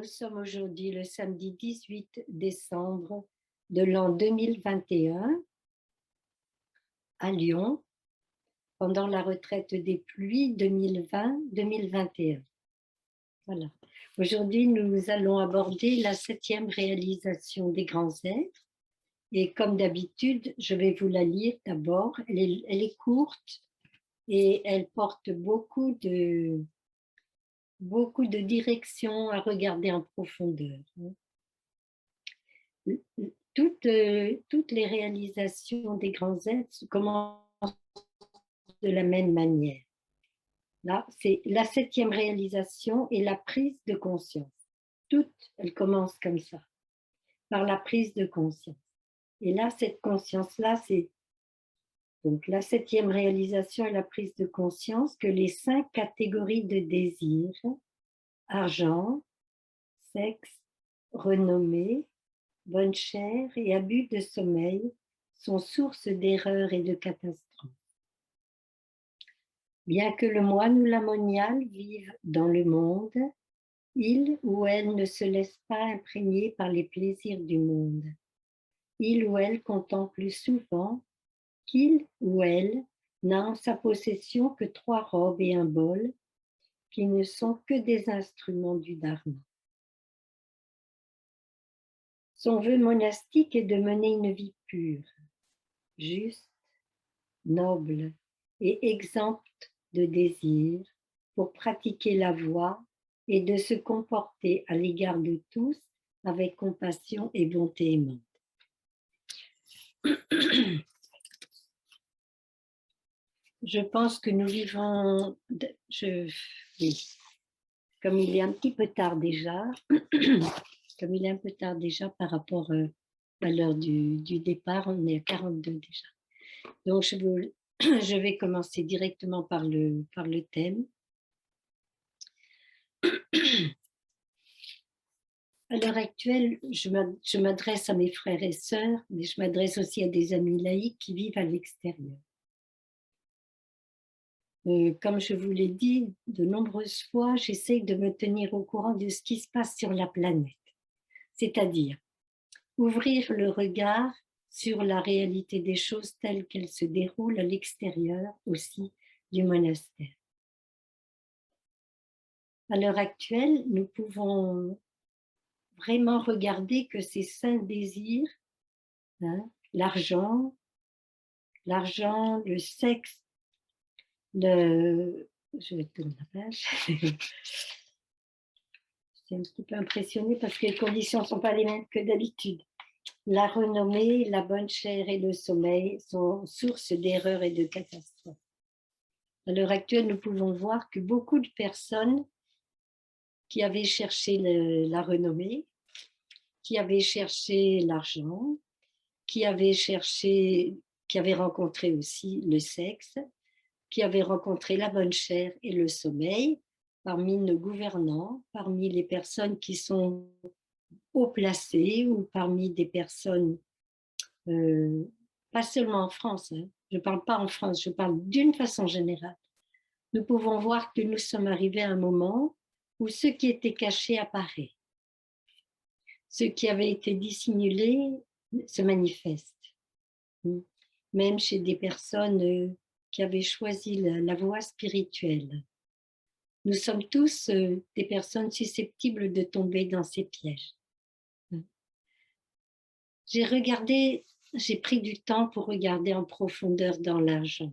sommes aujourd'hui le samedi 18 décembre de l'an 2021 à Lyon, pendant la retraite des pluies 2020-2021. Voilà. Aujourd'hui, nous allons aborder la 7e réalisation des grands êtres. Et comme d'habitude, je vais vous la lire d'abord. Elle est courte et elle porte beaucoup de directions à regarder en profondeur. Toutes les réalisations des grands êtres commencent de la même manière. Là, c'est la 7e réalisation et la prise de conscience. Toutes, elles commencent comme ça, par la prise de conscience. Et là, cette conscience-là, c'est donc la 7e réalisation et la prise de conscience que les 5 catégories de désir, argent, sexe, renommée, bonne chère et abus de sommeil, sont source d'erreurs et de catastrophes. Bien que le moine ou la moniale vive dans le monde, il ou elle ne se laisse pas imprégner par les plaisirs du monde. Il ou elle contemple souvent qu'il ou elle n'a en sa possession que 3 robes et un bol, qui ne sont que des instruments du dharma. Son vœu monastique est de mener une vie pure, juste, noble et exempte de désir pour pratiquer la voie et de se comporter à l'égard de tous avec compassion et bonté aimante. Je pense que nous vivons, oui, comme il est un petit peu tard déjà, par rapport à l'heure du départ, on est à 42 déjà. Donc je vais commencer directement par le thème. À l'heure actuelle, je m'adresse à mes frères et sœurs, mais je m'adresse aussi à des amis laïcs qui vivent à l'extérieur. Comme je vous l'ai dit de nombreuses fois, j'essaie de me tenir au courant de ce qui se passe sur la planète, c'est-à-dire ouvrir le regard sur la réalité des choses telles qu'elles se déroulent à l'extérieur aussi du monastère. À l'heure actuelle, nous pouvons vraiment regarder que ces 5 désirs, l'argent, le sexe, je vais tourner la page. C'est un petit peu impressionné parce que les conditions ne sont pas les mêmes que d'habitude. La renommée, la bonne chère et le sommeil sont source d'erreurs et de catastrophes. À l'heure actuelle, nous pouvons voir que beaucoup de personnes qui avaient cherché la renommée, qui avaient cherché l'argent, qui avaient rencontré aussi le sexe, qui avaient rencontré la bonne chère et le sommeil, parmi nos gouvernants, parmi les personnes qui sont haut placées ou parmi des personnes, pas seulement en France, je ne parle pas en France, je parle d'une façon générale. Nous pouvons voir que nous sommes arrivés à un moment où ce qui était caché apparaît. Ce qui avait été dissimulé se manifeste. Même chez des personnes qui avaient choisi la voie spirituelle. Nous sommes tous des personnes susceptibles de tomber dans ces pièges. J'ai pris du temps pour regarder en profondeur dans l'argent,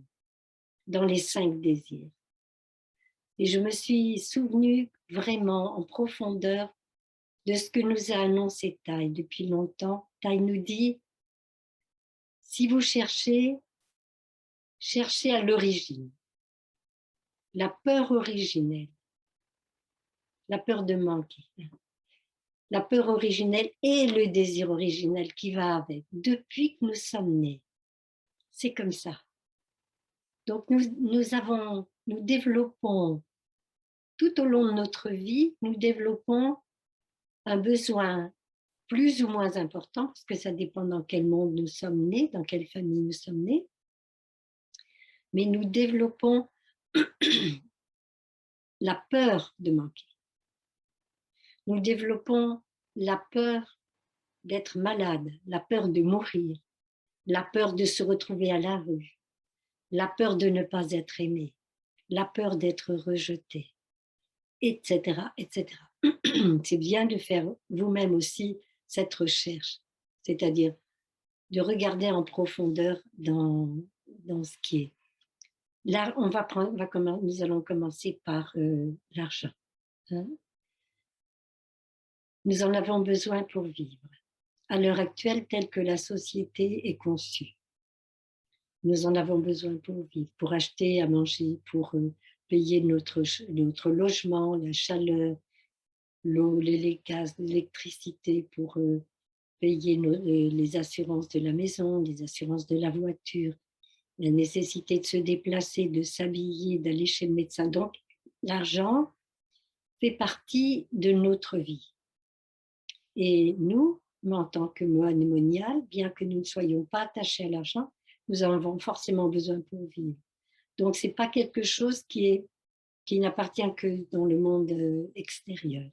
dans les 5 désirs. Et je me suis souvenue vraiment en profondeur de ce que nous a annoncé Thaï depuis longtemps. Thaï nous dit, si vous cherchez à l'origine, la peur originelle, la peur de manquer, la peur originelle et le désir originel qui va avec, depuis que nous sommes nés. C'est comme ça. Donc nous développons, tout au long de notre vie, nous développons un besoin plus ou moins important, parce que ça dépend dans quel monde nous sommes nés, dans quelle famille nous sommes nés, mais nous développons la peur de manquer. Nous développons la peur d'être malade, la peur de mourir, la peur de se retrouver à la rue, la peur de ne pas être aimé, la peur d'être rejeté, etc., etc. C'est bien de faire vous-même aussi cette recherche, c'est-à-dire de regarder en profondeur dans ce qui est. Là, nous allons commencer par l'argent. Hein. Nous en avons besoin pour vivre. À l'heure actuelle, telle que la société est conçue, nous en avons besoin pour vivre, pour acheter à manger, pour payer notre logement, la chaleur, l'eau, les gaz, l'électricité, pour payer les assurances de la maison, les assurances de la voiture, la nécessité de se déplacer, de s'habiller, d'aller chez le médecin. Donc, l'argent fait partie de notre vie. Et nous, en tant que moine monial, bien que nous ne soyons pas attachés à l'argent, nous en avons forcément besoin pour vivre. Donc, ce n'est pas quelque chose qui n'appartient que dans le monde extérieur.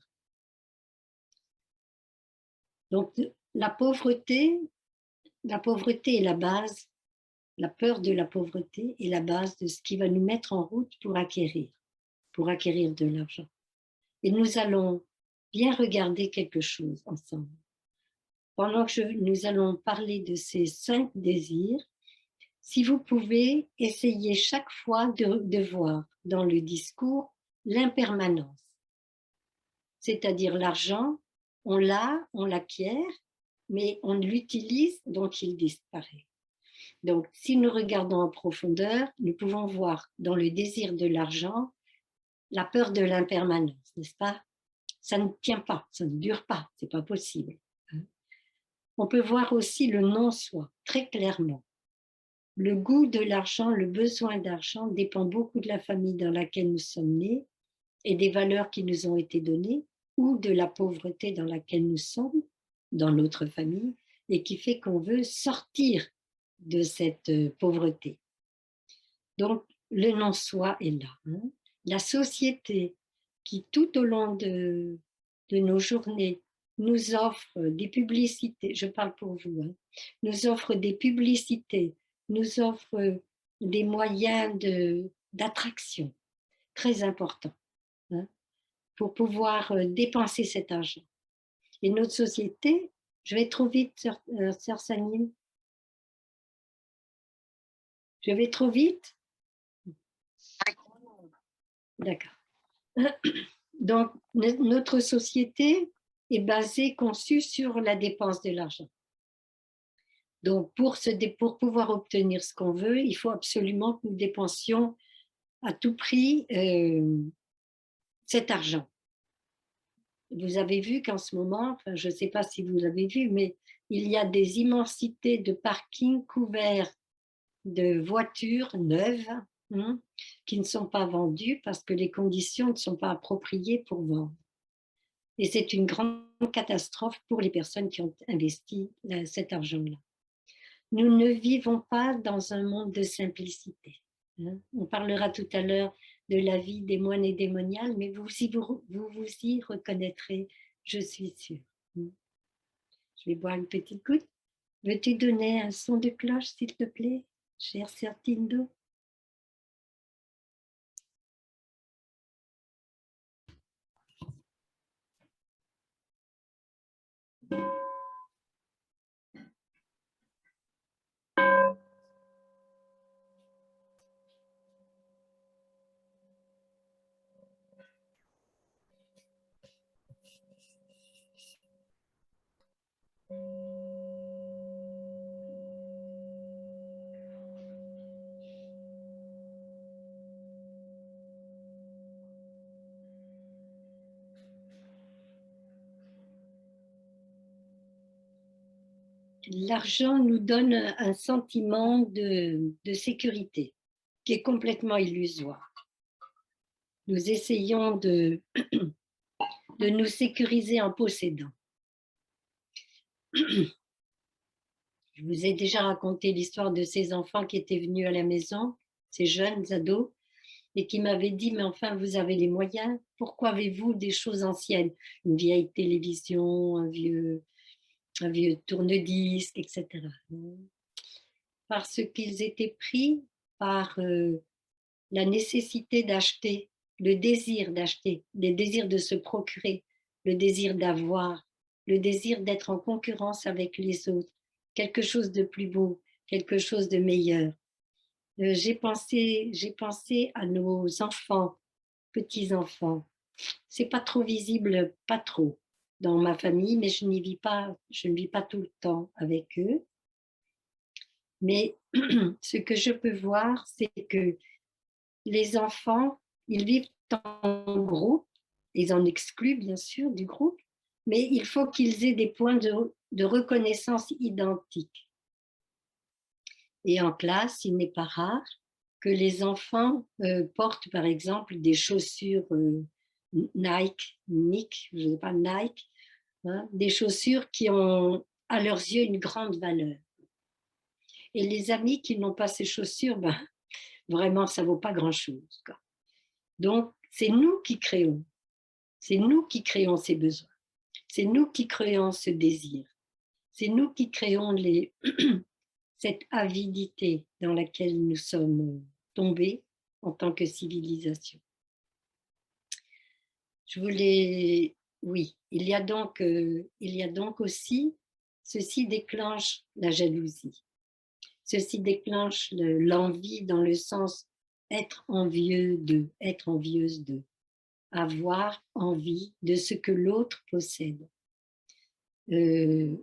Donc, la pauvreté est la base, la peur de la pauvreté est la base de ce qui va nous mettre en route pour acquérir de l'argent. Et nous allons bien regarder quelque chose ensemble. Pendant que nous allons parler de ces 5 désirs, si vous pouvez essayer chaque fois de voir dans le discours l'impermanence. C'est-à-dire l'argent, on l'a, on l'acquiert, mais on l'utilise, donc il disparaît. Donc, si nous regardons en profondeur, nous pouvons voir dans le désir de l'argent la peur de l'impermanence, n'est-ce pas? Ça ne tient pas, ça ne dure pas, c'est pas possible. On peut voir aussi le non-soi, très clairement. Le goût de l'argent, le besoin d'argent dépend beaucoup de la famille dans laquelle nous sommes nés et des valeurs qui nous ont été données ou de la pauvreté dans laquelle nous sommes, dans notre famille, et qui fait qu'on veut sortir de cette pauvreté. Donc, le non-soi est là. Hein. La société qui, tout au long de nos journées, nous offre des publicités, je parle pour vous, hein, nous offre des publicités, nous offre des moyens d'attraction très importants hein, pour pouvoir dépenser cet argent. Et notre société, je vais trop vite, sœur Sanine, je vais trop vite. D'accord. Donc, notre société est basée, conçue sur la dépense de l'argent. Donc, pour pouvoir obtenir ce qu'on veut, il faut absolument que nous dépensions à tout prix cet argent. Vous avez vu qu'en ce moment, enfin, je ne sais pas si vous l'avez vu, mais il y a des immensités de parkings couverts de voitures neuves hein, qui ne sont pas vendues parce que les conditions ne sont pas appropriées pour vendre. Et c'est une grande catastrophe pour les personnes qui ont investi cet argent-là. Nous ne vivons pas dans un monde de simplicité. Hein. On parlera tout à l'heure de la vie des moines et des moniales, mais vous vous y reconnaîtrez, je suis sûre. Je vais boire une petite goutte. Veux-tu donner un son de cloche, s'il te plaît, chère sœur Tindo? L'argent nous donne un sentiment de sécurité qui est complètement illusoire. Nous essayons de nous sécuriser en possédant. Je vous ai déjà raconté l'histoire de ces enfants qui étaient venus à la maison, ces jeunes ados, et qui m'avait dit, mais enfin, vous avez les moyens, pourquoi avez-vous des choses anciennes? Une vieille télévision, un vieux tourne-disque, etc. Parce qu'ils étaient pris par la nécessité d'acheter, le désir de se procurer, le désir d'avoir, le désir d'être en concurrence avec les autres, quelque chose de plus beau, quelque chose de meilleur. J'ai pensé à nos enfants, petits-enfants. C'est pas trop visible, pas trop dans ma famille, mais je ne vis pas tout le temps avec eux. Mais ce que je peux voir, c'est que les enfants, ils vivent en groupe, ils en excluent bien sûr du groupe, mais il faut qu'ils aient des points de reconnaissance identiques. Et en classe, il n'est pas rare que les enfants portent par exemple des chaussures Nike, je ne sais pas, Nike, hein, des chaussures qui ont à leurs yeux une grande valeur. Et les amis qui n'ont pas ces chaussures, ben, vraiment, ça ne vaut pas grand-chose. Donc, c'est nous qui créons. C'est nous qui créons ces besoins. C'est nous qui créons ce désir. C'est nous qui créons cette avidité dans laquelle nous sommes tombés en tant que civilisation. Oui, il y a donc aussi, ceci déclenche la jalousie. Ceci déclenche l'envie dans le sens être envieuse de, avoir envie de ce que l'autre possède. Les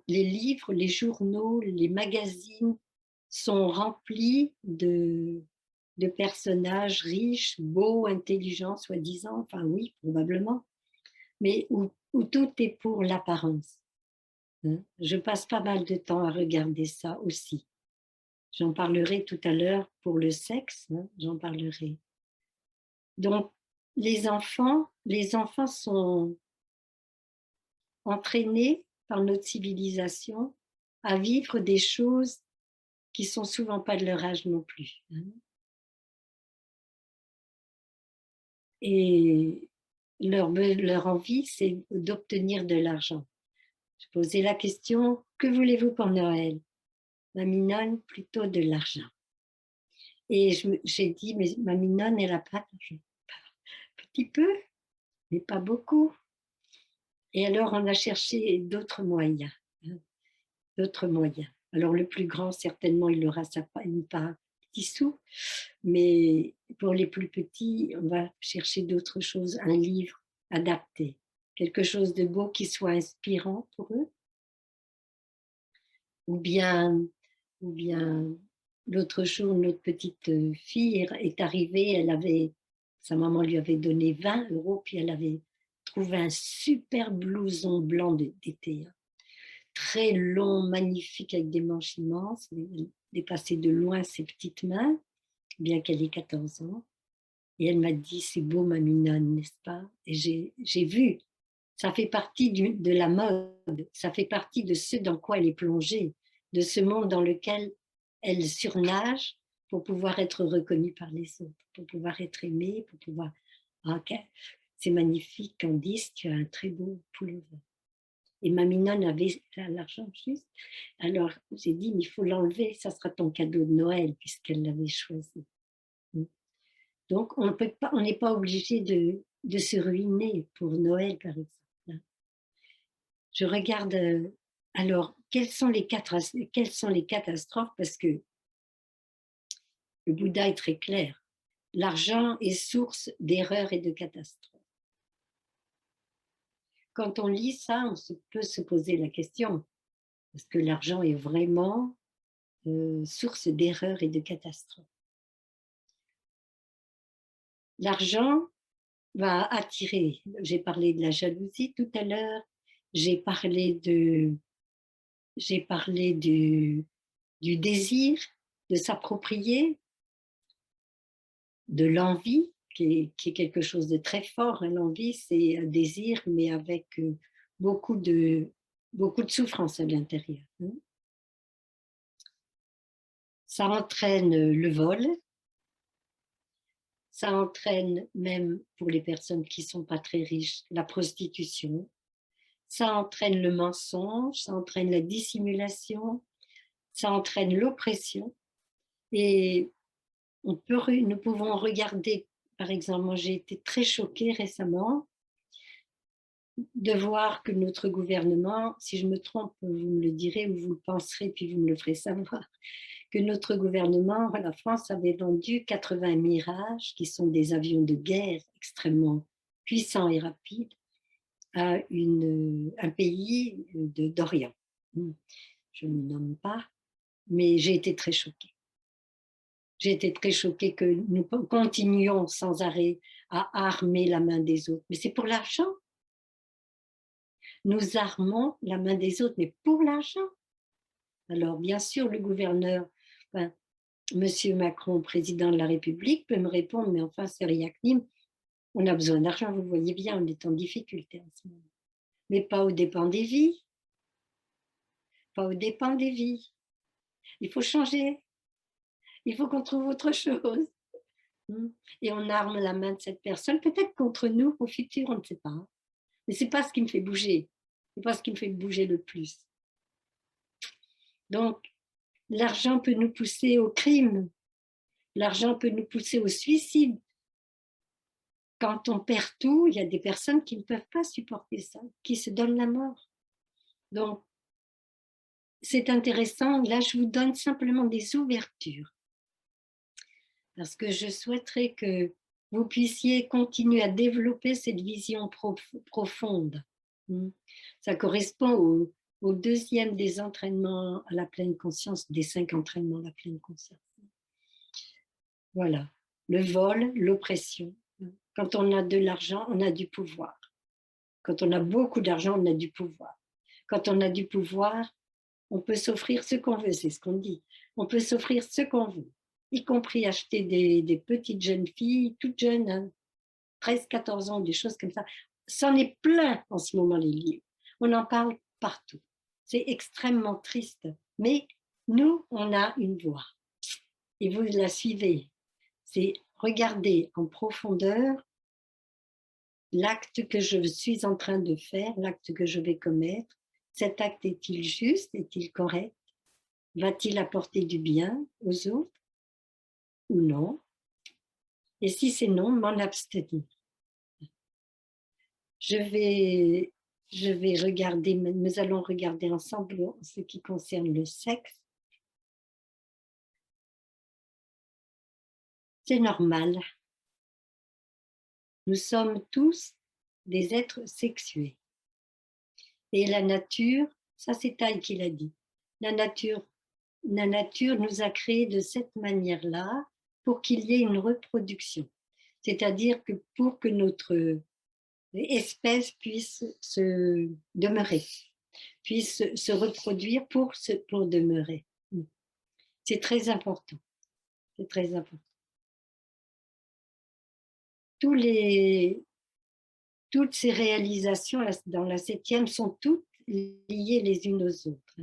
livres, les journaux, les magazines sont remplis de personnages riches, beaux, intelligents, soi-disant, enfin oui, probablement, mais où tout est pour l'apparence. Je passe pas mal de temps à regarder ça aussi. J'en parlerai tout à l'heure pour le sexe, j'en parlerai. Donc, les enfants sont entraînés par notre civilisation à vivre des choses qui sont souvent pas de leur âge non plus. Et leur envie, c'est d'obtenir de l'argent. Je posais la question, que voulez-vous pour Noël? Ma mignonne, plutôt de l'argent. Et j'ai dit, mais ma mignonne, elle n'a pas d'argent. Petit peu, mais pas beaucoup. Et alors, on a cherché d'autres moyens. D'autres moyens. Alors, le plus grand, certainement, il aura une part petit sou, mais pour les plus petits, on va chercher d'autres choses, un livre adapté, quelque chose de beau qui soit inspirant pour eux, ou bien l'autre jour, notre petite fille est arrivée, sa maman lui avait donné 20 €, puis elle avait trouvé un super blouson blanc d'été, très long, magnifique, avec des manches immenses, elle dépassait de loin ses petites mains, bien qu'elle ait 14 ans. Et elle m'a dit, c'est beau ma mignonne, n'est-ce pas? Et j'ai vu, ça fait partie de la mode, ça fait partie de ce dans quoi elle est plongée, de ce monde dans lequel elle surnage pour pouvoir être reconnue par les autres, pour pouvoir être aimée, pour pouvoir... Ok, c'est magnifique, Candice, tu as un très beau pullover. Et ma mignonne avait l'argent juste. Alors j'ai dit, mais il faut l'enlever, ça sera ton cadeau de Noël, puisqu'elle l'avait choisi. Donc on n'est pas obligé de se ruiner pour Noël, par exemple. Je regarde, alors, quelles sont les catastrophes? Parce que le Bouddha est très clair. L'argent est source d'erreurs et de catastrophes. Quand on lit ça, peut se poser la question, est-ce que l'argent est vraiment source d'erreurs et de catastrophes? L'argent va attirer, j'ai parlé de la jalousie tout à l'heure, j'ai parlé du désir de s'approprier, de l'envie, qui est quelque chose de très fort. L'envie, c'est un désir, mais avec beaucoup de souffrance à l'intérieur. Ça entraîne le vol, Ça entraîne, même pour les personnes qui ne sont pas très riches, la prostitution. Ça entraîne le mensonge, ça entraîne la dissimulation, ça entraîne l'oppression. Et nous pouvons regarder, par exemple, moi j'ai été très choquée récemment de voir que notre gouvernement, si je me trompe, vous me le direz ou vous le penserez, puis vous me le ferez savoir, que notre gouvernement, la France, avait vendu 80 Mirage, qui sont des avions de guerre extrêmement puissants et rapides, à un pays d'Orient. Je ne le nomme pas, mais j'ai été très choquée. J'ai été très choquée que nous continuions sans arrêt à armer la main des autres. Mais c'est pour l'argent. Nous armons la main des autres, mais pour l'argent. Alors, bien sûr, le gouverneur, enfin, Monsieur Macron, président de la République, peut me répondre, mais enfin, c'est Yaknim, on a besoin d'argent, vous voyez bien, on est en difficulté en ce moment. Mais pas aux dépens des vies. Pas aux dépens des vies. Il faut changer. Il faut qu'on trouve autre chose. Et on arme la main de cette personne, peut-être contre nous au futur, on ne sait pas. Mais ce n'est pas ce qui me fait bouger. Ce n'est pas ce qui me fait bouger le plus. Donc, l'argent peut nous pousser au crime. L'argent peut nous pousser au suicide. Quand on perd tout, il y a des personnes qui ne peuvent pas supporter ça, qui se donnent la mort. Donc, c'est intéressant. Là, je vous donne simplement des ouvertures. Parce que je souhaiterais que vous puissiez continuer à développer cette vision profonde. Ça correspond au deuxième des entraînements à la pleine conscience, des 5 entraînements à la pleine conscience. Voilà, le vol, l'oppression. Quand on a de l'argent, on a du pouvoir. Quand on a beaucoup d'argent, on a du pouvoir. Quand on a du pouvoir, on peut s'offrir ce qu'on veut, c'est ce qu'on dit. On peut s'offrir ce qu'on veut, y compris acheter des petites jeunes filles, toutes jeunes, hein, 13, 14 ans, des choses comme ça. C'en est plein en ce moment, les livres. On en parle partout. C'est extrêmement triste. Mais nous, on a une voix. Et vous la suivez. C'est regarder en profondeur l'acte que je suis en train de faire, l'acte que je vais commettre. Cet acte est-il juste? Est-il correct? Va-t-il apporter du bien aux autres ou non? Et si c'est non, m'en abstenir. Je vais regarder, nous allons regarder ensemble ce qui concerne le sexe. C'est normal. Nous sommes tous des êtres sexués. Et la nature, ça c'est Taï qui l'a dit, la nature nous a créés de cette manière-là pour qu'il y ait une reproduction. C'est-à-dire que pour que notre espèce puisse se demeurer, puisse se reproduire pour demeurer. C'est très important. C'est très important. Toutes ces réalisations dans la 7e sont toutes liées les unes aux autres.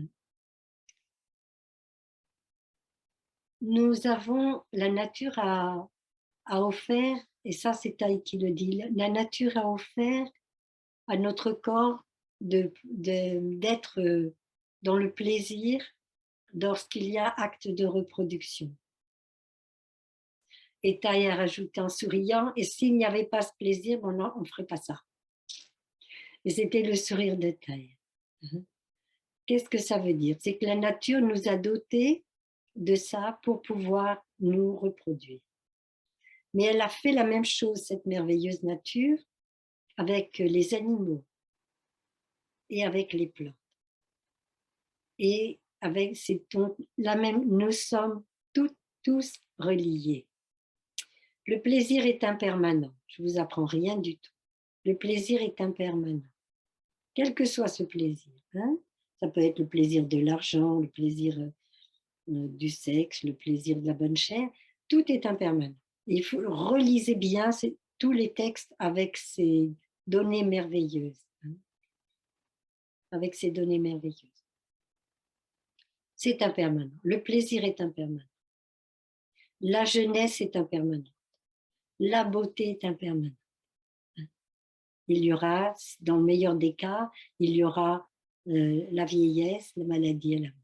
Nous avons, la nature a offert, et ça c'est Taï qui le dit, la nature a offert à notre corps d'être dans le plaisir lorsqu'il y a acte de reproduction. Et Taï a rajouté en souriant, et s'il n'y avait pas ce plaisir, bon non, on ne ferait pas ça. Et c'était le sourire de Taï. Qu'est-ce que ça veut dire? C'est que la nature nous a dotés de ça pour pouvoir nous reproduire. Mais elle a fait la même chose, cette merveilleuse nature, avec les animaux et avec les plantes. Et avec la même, nous sommes tous reliés. Le plaisir est impermanent. Je ne vous apprends rien du tout. Le plaisir est impermanent. Quel que soit ce plaisir. Hein? Ça peut être le plaisir de l'argent, le plaisir du sexe, le plaisir de la bonne chair. Tout est impermanent. Et il faut reliser bien tous les textes avec ces données merveilleuses. Hein? Avec ces données merveilleuses. C'est impermanent. Le plaisir est impermanent. La jeunesse est impermanente. la beauté est impermanente. Il y aura, dans le meilleur des cas, il y aura la vieillesse, la maladie et la mort.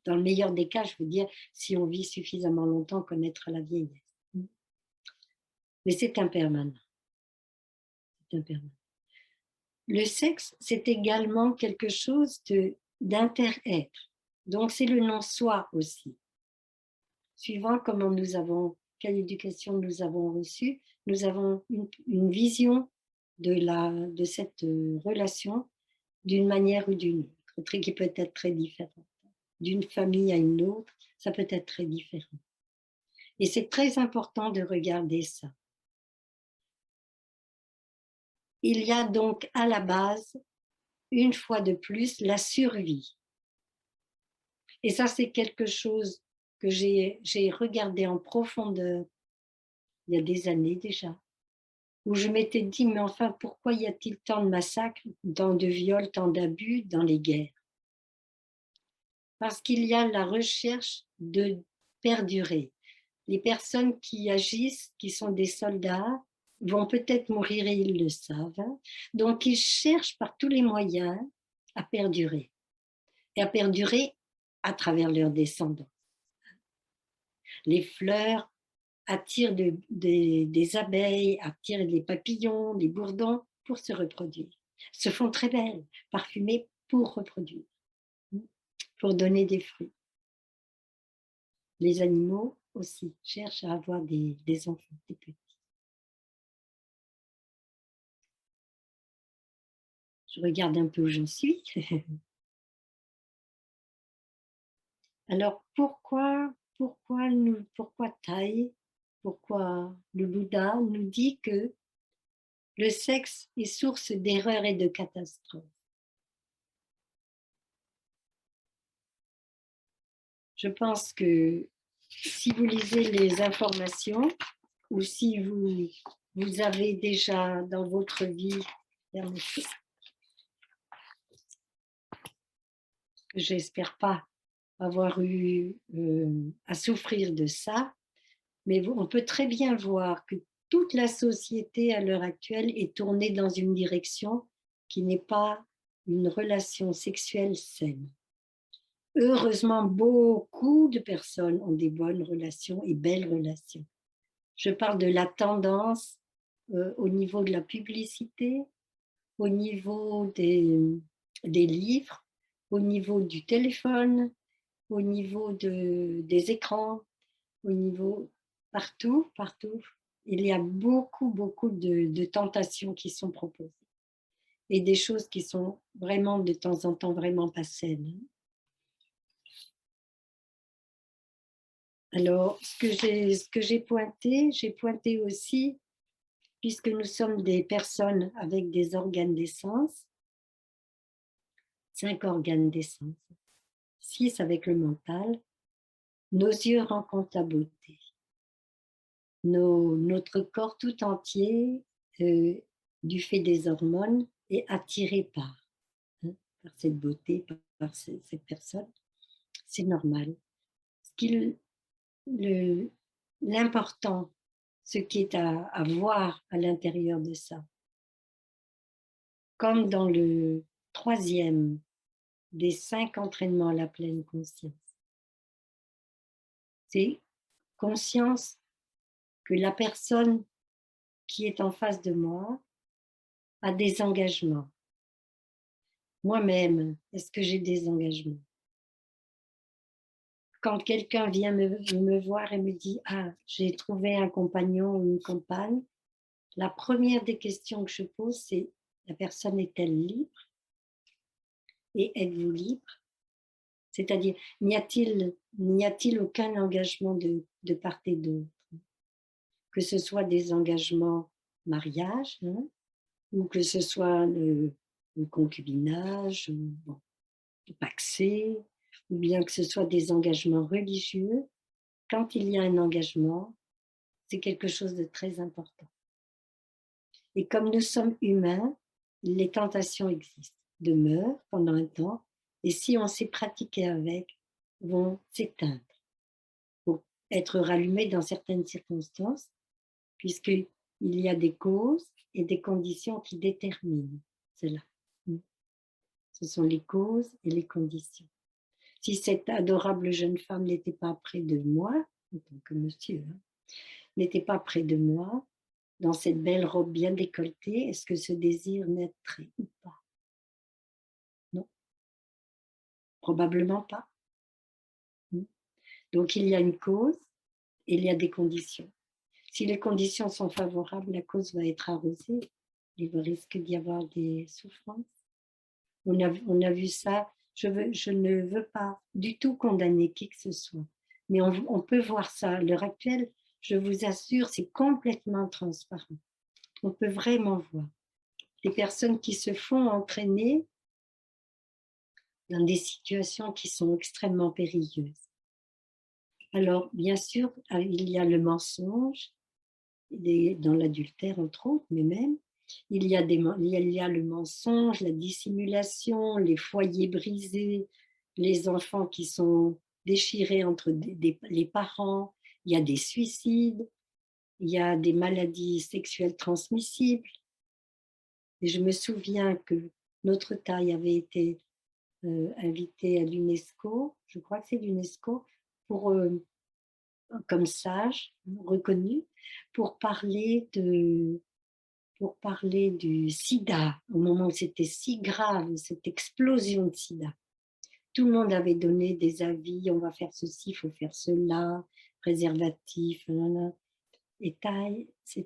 Dans le meilleur des cas, je veux dire, si on vit suffisamment longtemps, connaître la vieillesse. Mais c'est impermanent. C'est impermanent. Le sexe, c'est également quelque chose d'inter-être. Donc, c'est le non-soi aussi. Suivant comment quelle éducation nous avons reçue, nous avons une vision de cette relation d'une manière ou d'une autre, qui peut être très différente. D'une famille à une autre, ça peut être très différent. Et c'est très important de regarder ça. Il y a donc à la base, une fois de plus, la survie. Et ça, c'est quelque chose que j'ai regardé en profondeur il y a des années déjà, où je m'étais dit, mais enfin, pourquoi y a-t-il tant de massacres, tant de viols, tant d'abus dans les guerres? Parce qu'il y a la recherche de perdurer. Les personnes qui agissent, qui sont des soldats, vont peut-être mourir et ils le savent. Donc, ils cherchent par tous les moyens à perdurer. Et à perdurer à travers leurs descendants. Les fleurs attirent des abeilles, attirent les papillons, les bourdons pour se reproduire. Se font très belles, parfumées pour reproduire, pour donner des fruits. Les animaux aussi cherchent à avoir des enfants, des petits. Je regarde un peu où j'en suis. Alors pourquoi Thaï, pourquoi le Bouddha nous dit que le sexe est source d'erreurs et de catastrophes? Je pense que si vous lisez les informations ou si vous avez déjà dans votre vie, j'espère pas avoir eu à souffrir de ça, mais on peut très bien voir que toute la société à l'heure actuelle est tournée dans une direction qui n'est pas une relation sexuelle saine. Heureusement, beaucoup de personnes ont des bonnes relations et belles relations. Je parle de la tendance au niveau de la publicité, au niveau des livres, au niveau du téléphone, au niveau des écrans, au niveau partout. Il y a beaucoup de tentations qui sont proposées et des choses qui sont vraiment de temps en temps vraiment pas saines. Alors, ce que j'ai pointé aussi, puisque nous sommes des personnes avec des organes d'essence, 5 organes d'essence, 6 avec le mental, nos yeux rencontrent la beauté. Notre corps tout entier, du fait des hormones, est attiré par cette beauté, par cette personne. C'est normal. L'important, ce qui est à voir à l'intérieur de ça, comme dans le 3e des 5 entraînements à la pleine conscience, c'est conscience que la personne qui est en face de moi a des engagements. Moi-même, est-ce que j'ai des engagements? Quand quelqu'un vient me voir et me dit « Ah, j'ai trouvé un compagnon ou une compagne », la première des questions que je pose, c'est « La personne est-elle libre? Et êtes-vous libre ?» C'est-à-dire, n'y a-t-il aucun engagement de part et d'autre? Que ce soit des engagements mariage, ou que ce soit le concubinage, bon, le pacsé, ou bien que ce soit des engagements religieux. Quand il y a un engagement, c'est quelque chose de très important. Et comme nous sommes humains, les tentations existent, demeurent pendant un temps, et si on s'est pratiqué avec, vont s'éteindre, pour être rallumées dans certaines circonstances, puisqu'il y a des causes et des conditions qui déterminent cela. Ce sont les causes et les conditions. Si cette adorable jeune femme n'était pas près de moi, en tant que monsieur, n'était pas près de moi, dans cette belle robe bien décolletée, est-ce que ce désir naîtrait ou pas? Non, probablement pas. Donc il y a une cause et il y a des conditions. Si les conditions sont favorables, la cause va être arrosée. Il risque d'y avoir des souffrances. On a vu ça. Je ne veux pas du tout condamner qui que ce soit, mais on peut voir ça. À l'heure actuelle, je vous assure, c'est complètement transparent. On peut vraiment voir des personnes qui se font entraîner dans des situations qui sont extrêmement périlleuses. Alors, bien sûr, il y a le mensonge, dans l'adultère entre autres, mais même, il y a le mensonge, la dissimulation, les foyers brisés, les enfants qui sont déchirés entre les parents, il y a des suicides, il y a des maladies sexuelles transmissibles. Et je me souviens que notre taille avait été invitée à l'UNESCO, je crois que c'est l'UNESCO, pour comme sage, reconnu, pour parler du sida, au moment où c'était si grave, cette explosion de sida. Tout le monde avait donné des avis, on va faire ceci, il faut faire cela, préservatif, et Taille n'a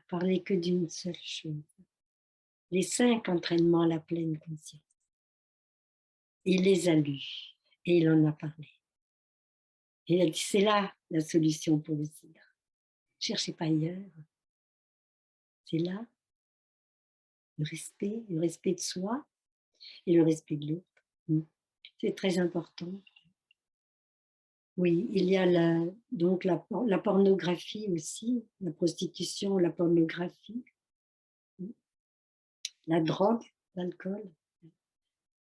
parlé que d'une seule chose, les 5 entraînements à la pleine conscience. Il les a lus et il en a parlé. Et il a dit, c'est là la solution pour le sida. Cherchez pas ailleurs. C'est là le respect de soi et le respect de l'autre. C'est très important. Oui, il y a donc la pornographie aussi, la prostitution, la pornographie, la drogue, l'alcool,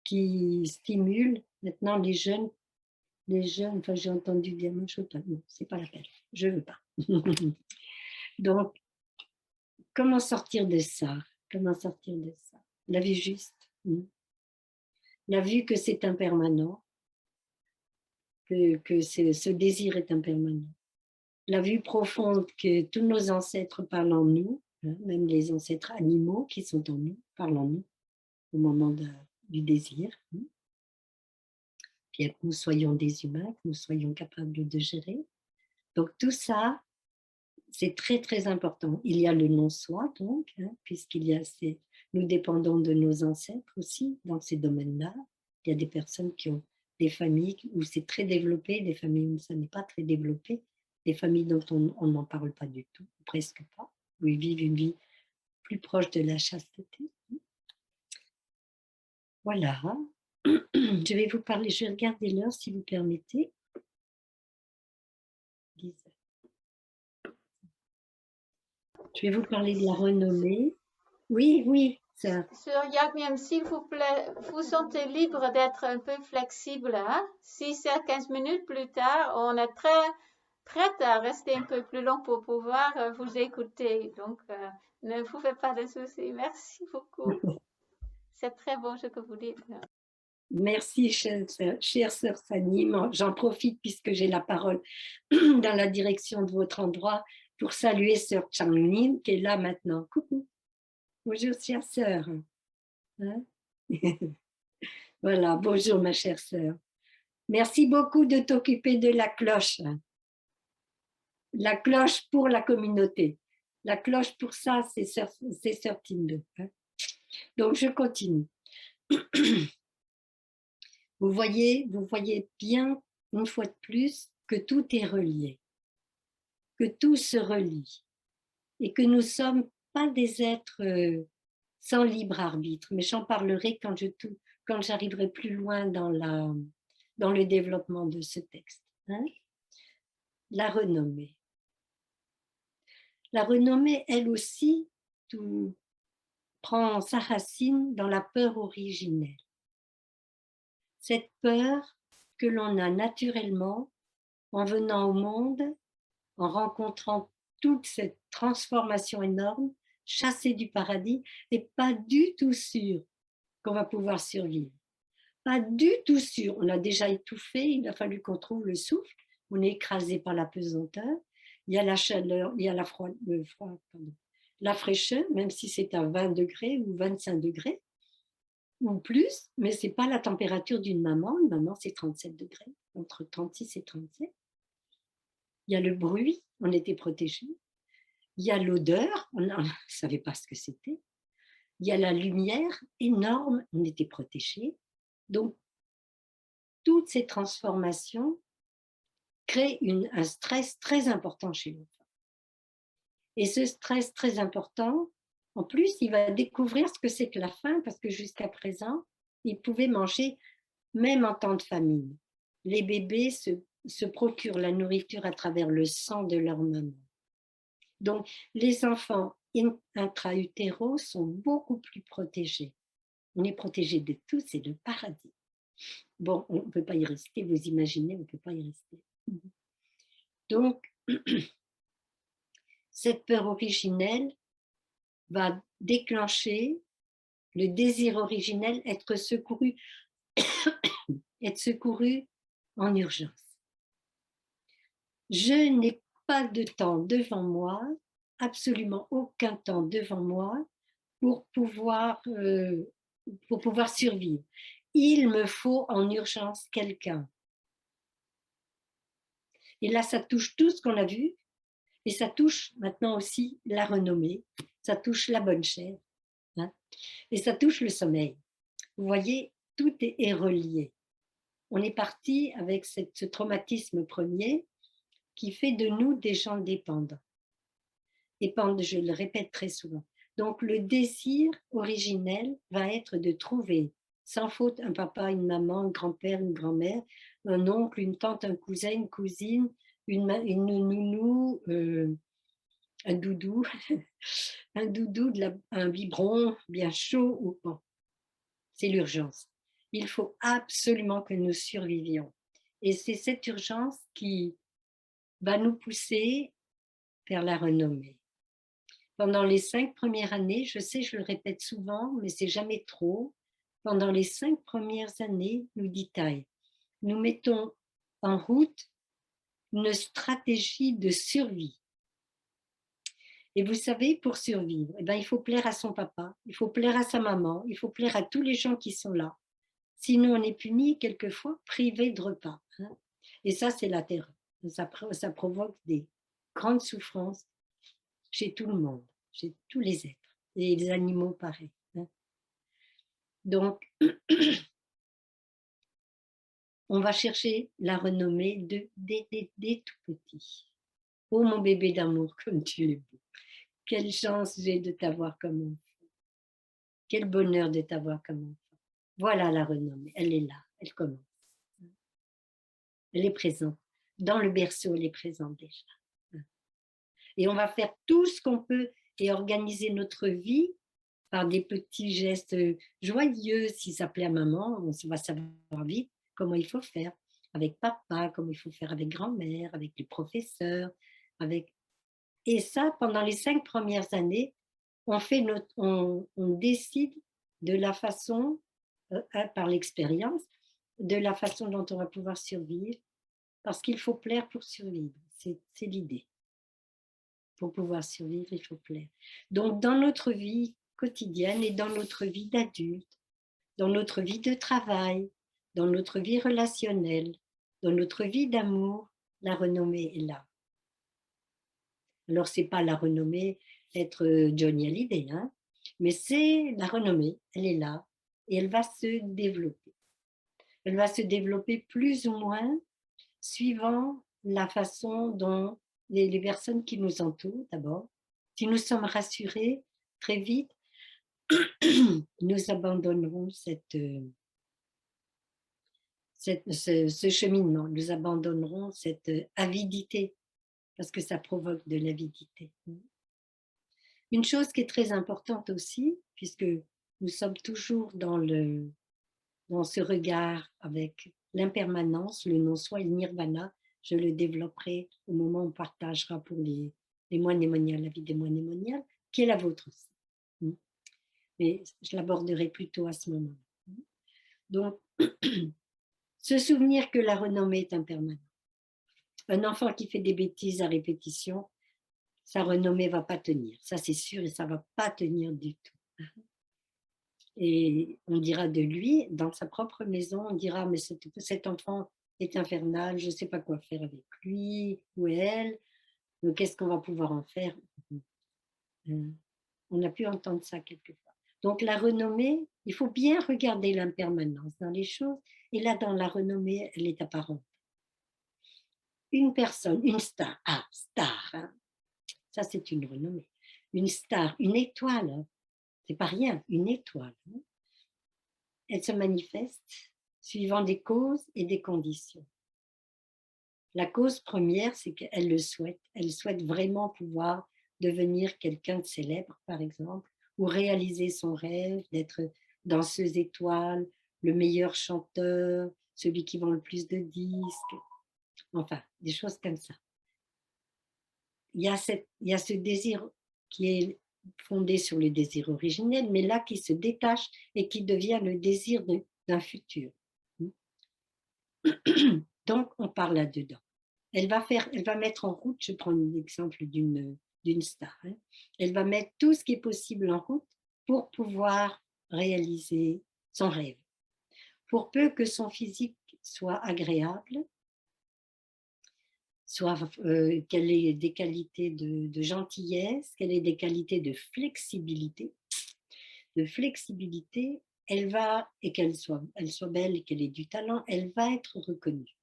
qui stimule maintenant les jeunes, enfin j'ai entendu dire, moi je veux pas, non, c'est pas la peine, je veux pas. Donc, comment sortir de ça? Comment sortir de ça? La vue juste, la vue que c'est impermanent, que ce désir est impermanent. La vue profonde que tous nos ancêtres parlent en nous, même les ancêtres animaux qui sont en nous, parlent en nous au moment du désir. Puis que nous soyons des humains, que nous soyons capables de gérer. Donc tout ça, c'est très très important. Il y a le non-soi donc, puisqu'il y a nous dépendons de nos ancêtres aussi dans ces domaines-là. Il y a des personnes qui ont des familles où c'est très développé, des familles où ça n'est pas très développé, des familles dont on n'en parle pas du tout, presque pas, où ils vivent une vie plus proche de la chasteté. Voilà. Je vais vous parler, je vais regarder l'heure si vous permettez. 10 heures. Je vais vous parler de la renommée. Oui, oui. Ça. Sœur Yagmiam, s'il vous plaît, vous sentez libre d'être un peu flexible. Hein? Si c'est 15 minutes plus tard, on est très prête à rester un peu plus long pour pouvoir vous écouter. Donc, ne vous faites pas de soucis. Merci beaucoup. C'est très beau ce que vous dites. Merci, chère sœur Fanny. J'en profite puisque j'ai la parole dans la direction de votre endroit pour saluer sœur Changlin qui est là maintenant. Coucou. Bonjour, chère sœur. Hein? Voilà, bonjour ma chère sœur. Merci beaucoup de t'occuper de la cloche. La cloche pour la communauté. La cloche pour ça, c'est sœur Tinde. Donc, je continue. Vous voyez bien, une fois de plus, que tout est relié, que tout se relie et que nous ne sommes pas des êtres sans libre arbitre. Mais j'en parlerai quand j'arriverai plus loin dans le développement de ce texte. La renommée. La renommée, elle aussi, prend sa racine dans la peur originelle. Cette peur que l'on a naturellement en venant au monde, en rencontrant toute cette transformation énorme, chassée du paradis, et pas du tout sûr qu'on va pouvoir survivre. Pas du tout sûr. On a déjà étouffé, il a fallu qu'on trouve le souffle. On est écrasé par la pesanteur. Il y a la chaleur, il y a la la fraîcheur, même si c'est à 20 degrés ou 25 degrés ou plus, mais ce n'est pas la température d'une maman. Une maman, c'est 37 degrés, entre 36 et 37. Il y a le bruit, on était protégés. Il y a l'odeur, on ne savait pas ce que c'était. Il y a la lumière énorme, on était protégés. Donc, toutes ces transformations créent un stress très important chez l'enfant. Et ce stress très important, en plus, il va découvrir ce que c'est que la faim, parce que jusqu'à présent, il pouvait manger même en temps de famine. Les bébés se procurent la nourriture à travers le sang de leur maman. Donc, les enfants intra-utéraux sont beaucoup plus protégés. On est protégé de tout, c'est le paradis. Bon, on ne peut pas y rester, vous imaginez, on ne peut pas y rester. Donc, cette peur originelle va déclencher le désir originel, être secouru en urgence. Je n'ai pas de temps devant moi, absolument aucun temps devant moi pour pouvoir survivre. Il me faut en urgence quelqu'un. Et là, ça touche tout ce qu'on a vu, et ça touche maintenant aussi la renommée, ça touche la bonne chair, hein, et ça touche le sommeil. Vous voyez, tout est relié. On est parti avec ce traumatisme premier qui fait de nous des gens dépendants. Dépendants, je le répète très souvent. Donc, le désir originel va être de trouver, sans faute, un papa, une maman, un grand-père, une grand-mère, un oncle, une tante, un cousin, une cousine, une nounou, un doudou, un biberon bien chaud. Ou bon. C'est l'urgence. Il faut absolument que nous survivions. Et c'est cette urgence qui va nous pousser vers la renommée. Pendant les 5 premières années, je sais, je le répète souvent, mais c'est jamais trop, pendant les 5 premières années, nous dit Thay, nous mettons en route une stratégie de survie. Et vous savez, pour survivre, eh ben, il faut plaire à son papa, il faut plaire à sa maman, il faut plaire à tous les gens qui sont là. Sinon, on est puni quelquefois, privé de repas. Hein. Et ça, c'est la terreur. Ça provoque des grandes souffrances chez tout le monde, chez tous les êtres. Et les animaux, pareil. Hein. Donc, on va chercher la renommée des tout petits. Oh, mon bébé d'amour, comme tu es beau. Quelle chance j'ai de t'avoir comme enfant. Quel bonheur de t'avoir comme enfant. Voilà la renommée, elle est là, elle commence. Elle est présente. Dans le berceau, elle est présente déjà. Et on va faire tout ce qu'on peut et organiser notre vie par des petits gestes joyeux. Si ça plaît à maman, on va savoir vite comment il faut faire avec papa, comment il faut faire avec grand-mère, avec les professeurs. Et ça, pendant les 5 premières années, on décide de la façon, par l'expérience, de la façon dont on va pouvoir survivre, parce qu'il faut plaire pour survivre. C'est l'idée. Pour pouvoir survivre, il faut plaire. Donc, dans notre vie quotidienne et dans notre vie d'adulte, dans notre vie de travail, dans notre vie relationnelle, dans notre vie d'amour, la renommée est là. Alors, ce n'est pas la renommée être Johnny Hallyday, hein, mais c'est la renommée, elle est là et elle va se développer. Elle va se développer plus ou moins suivant la façon dont les personnes qui nous entourent d'abord, si nous sommes rassurés, très vite, nous abandonnerons ce cheminement, nous abandonnerons cette avidité, parce que ça provoque de l'avidité. Une chose qui est très importante aussi, puisque nous sommes toujours dans ce regard avec l'impermanence, le non-soi et le nirvana, je le développerai au moment où on partagera pour les démoiniale, la vie démoiniale, qui est la vôtre aussi. Mais je l'aborderai plutôt à ce moment-là. Donc, se souvenir que la renommée est impermanente. Un enfant qui fait des bêtises à répétition, sa renommée ne va pas tenir. Ça, c'est sûr, et ça ne va pas tenir du tout. Et on dira de lui, dans sa propre maison, on dira, mais cet enfant est infernal, je ne sais pas quoi faire avec lui ou elle, qu'est-ce qu'on va pouvoir en faire? On a pu entendre ça quelquefois. Donc la renommée, il faut bien regarder l'impermanence dans les choses, et là, dans la renommée, elle est apparente. Une personne, une star, star, hein, ça c'est une renommée. Une star, une étoile, hein, c'est pas rien, une étoile. Hein, elle se manifeste suivant des causes et des conditions. La cause première, c'est qu'elle le souhaite. Elle souhaite vraiment pouvoir devenir quelqu'un de célèbre, par exemple, ou réaliser son rêve d'être danseuse étoile, le meilleur chanteur, celui qui vend le plus de disques, enfin, des choses comme ça. Il y a ce désir qui est fondé sur le désir originel, mais là qui se détache et qui devient le désir d'un futur. Donc, on parle là-dedans. Elle va mettre en route, je prends l'exemple d'une star, hein, elle va mettre tout ce qui est possible en route pour pouvoir réaliser son rêve. Pour peu que son physique soit agréable, soit qu'elle ait des qualités de gentillesse, qu'elle ait des qualités de flexibilité, elle va, et elle soit belle et qu'elle ait du talent, elle va être reconnue.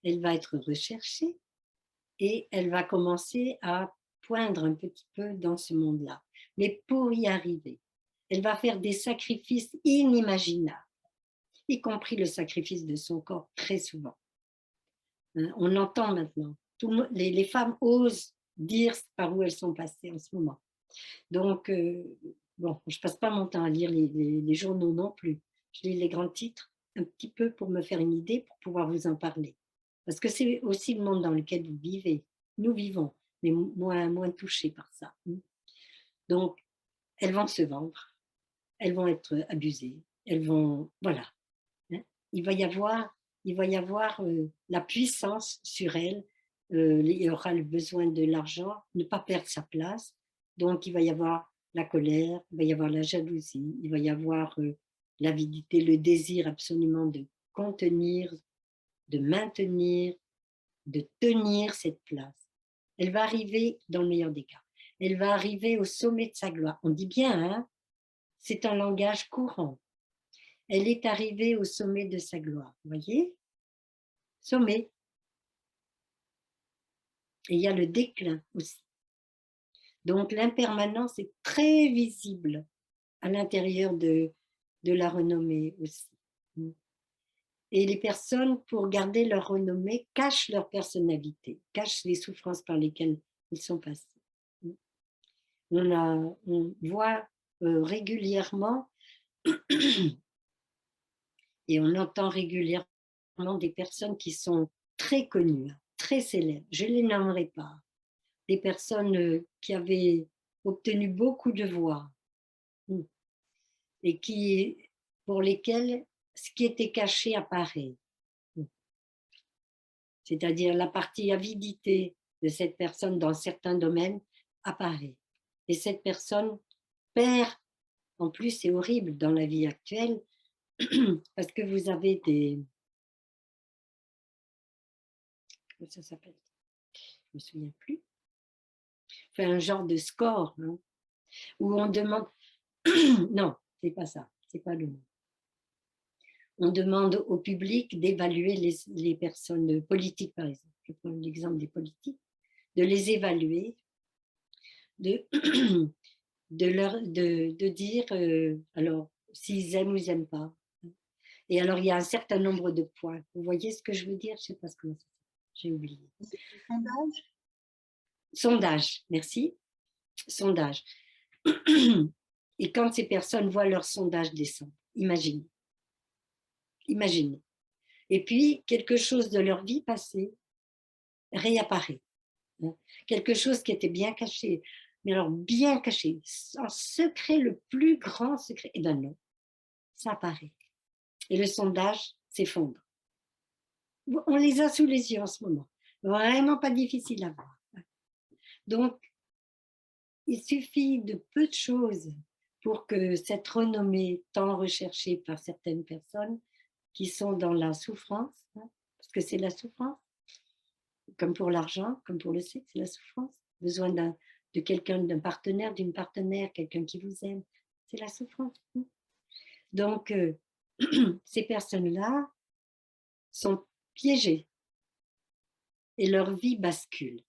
Elle va être recherchée et elle va commencer à poindre un petit peu dans ce monde-là. Mais pour y arriver, elle va faire des sacrifices inimaginables, y compris le sacrifice de son corps très souvent. On l'entend maintenant. Les femmes osent dire par où elles sont passées en ce moment. Donc, bon, je ne passe pas mon temps à lire les journaux non plus. Je lis les grands titres un petit peu pour me faire une idée, pour pouvoir vous en parler. Parce que c'est aussi le monde dans lequel vous vivez. Nous vivons, mais moins touchés par ça. Donc, elles vont se vendre, elles vont être abusées, elles vont... Voilà. Il va y avoir la puissance sur elles, il y aura le besoin de l'argent, ne pas perdre sa place. Donc, il va y avoir la colère, il va y avoir la jalousie, il va y avoir l'avidité, le désir absolument de contenir, de maintenir, de tenir cette place. Elle va arriver, dans le meilleur des cas, elle va arriver au sommet de sa gloire. On dit bien, hein, c'est un langage courant. Elle est arrivée au sommet de sa gloire, vous voyez? Sommet. Et il y a le déclin aussi. Donc l'impermanence est très visible à l'intérieur de la renommée aussi. Et les personnes, pour garder leur renommée, cachent leur personnalité, cachent les souffrances par lesquelles ils sont passés. On voit régulièrement et on entend régulièrement des personnes qui sont très connues, très célèbres, je ne les nommerai pas, des personnes qui avaient obtenu beaucoup de voix et pour lesquelles ce qui était caché apparaît. C'est-à-dire la partie avidité de cette personne dans certains domaines apparaît. Et cette personne perd, en plus c'est horrible dans la vie actuelle, parce que vous avez des... Comment ça s'appelle? Je ne me souviens plus. Enfin, un genre de score, hein, où on demande... non, c'est pas ça, c'est pas le mot. On demande au public d'évaluer les personnes politiques, par exemple. Je prends l'exemple des politiques, de les évaluer, de dire alors s'ils aiment ou ils n'aiment pas. Et alors, il y a un certain nombre de points. Vous voyez ce que je veux dire? Je ne sais pas ce que c'est. J'ai oublié. Sondage. Sondage, merci. Sondage. Et quand ces personnes voient leur sondage descendre, imaginez. Et puis, quelque chose de leur vie passée réapparaît. hein. Quelque chose qui était bien caché, mais alors bien caché, en secret, le plus grand secret. Eh ben non, ça apparaît. Et le sondage s'effondre. On les a sous les yeux en ce moment. Vraiment pas difficile à voir. Donc, il suffit de peu de choses pour que cette renommée tant recherchée par certaines personnes qui sont dans la souffrance, hein, parce que c'est la souffrance, comme pour l'argent, comme pour le sexe, c'est la souffrance. Besoin de quelqu'un, d'un partenaire, d'une partenaire, quelqu'un qui vous aime, c'est la souffrance. Hein. Donc, ces personnes-là sont piégées et leur vie bascule.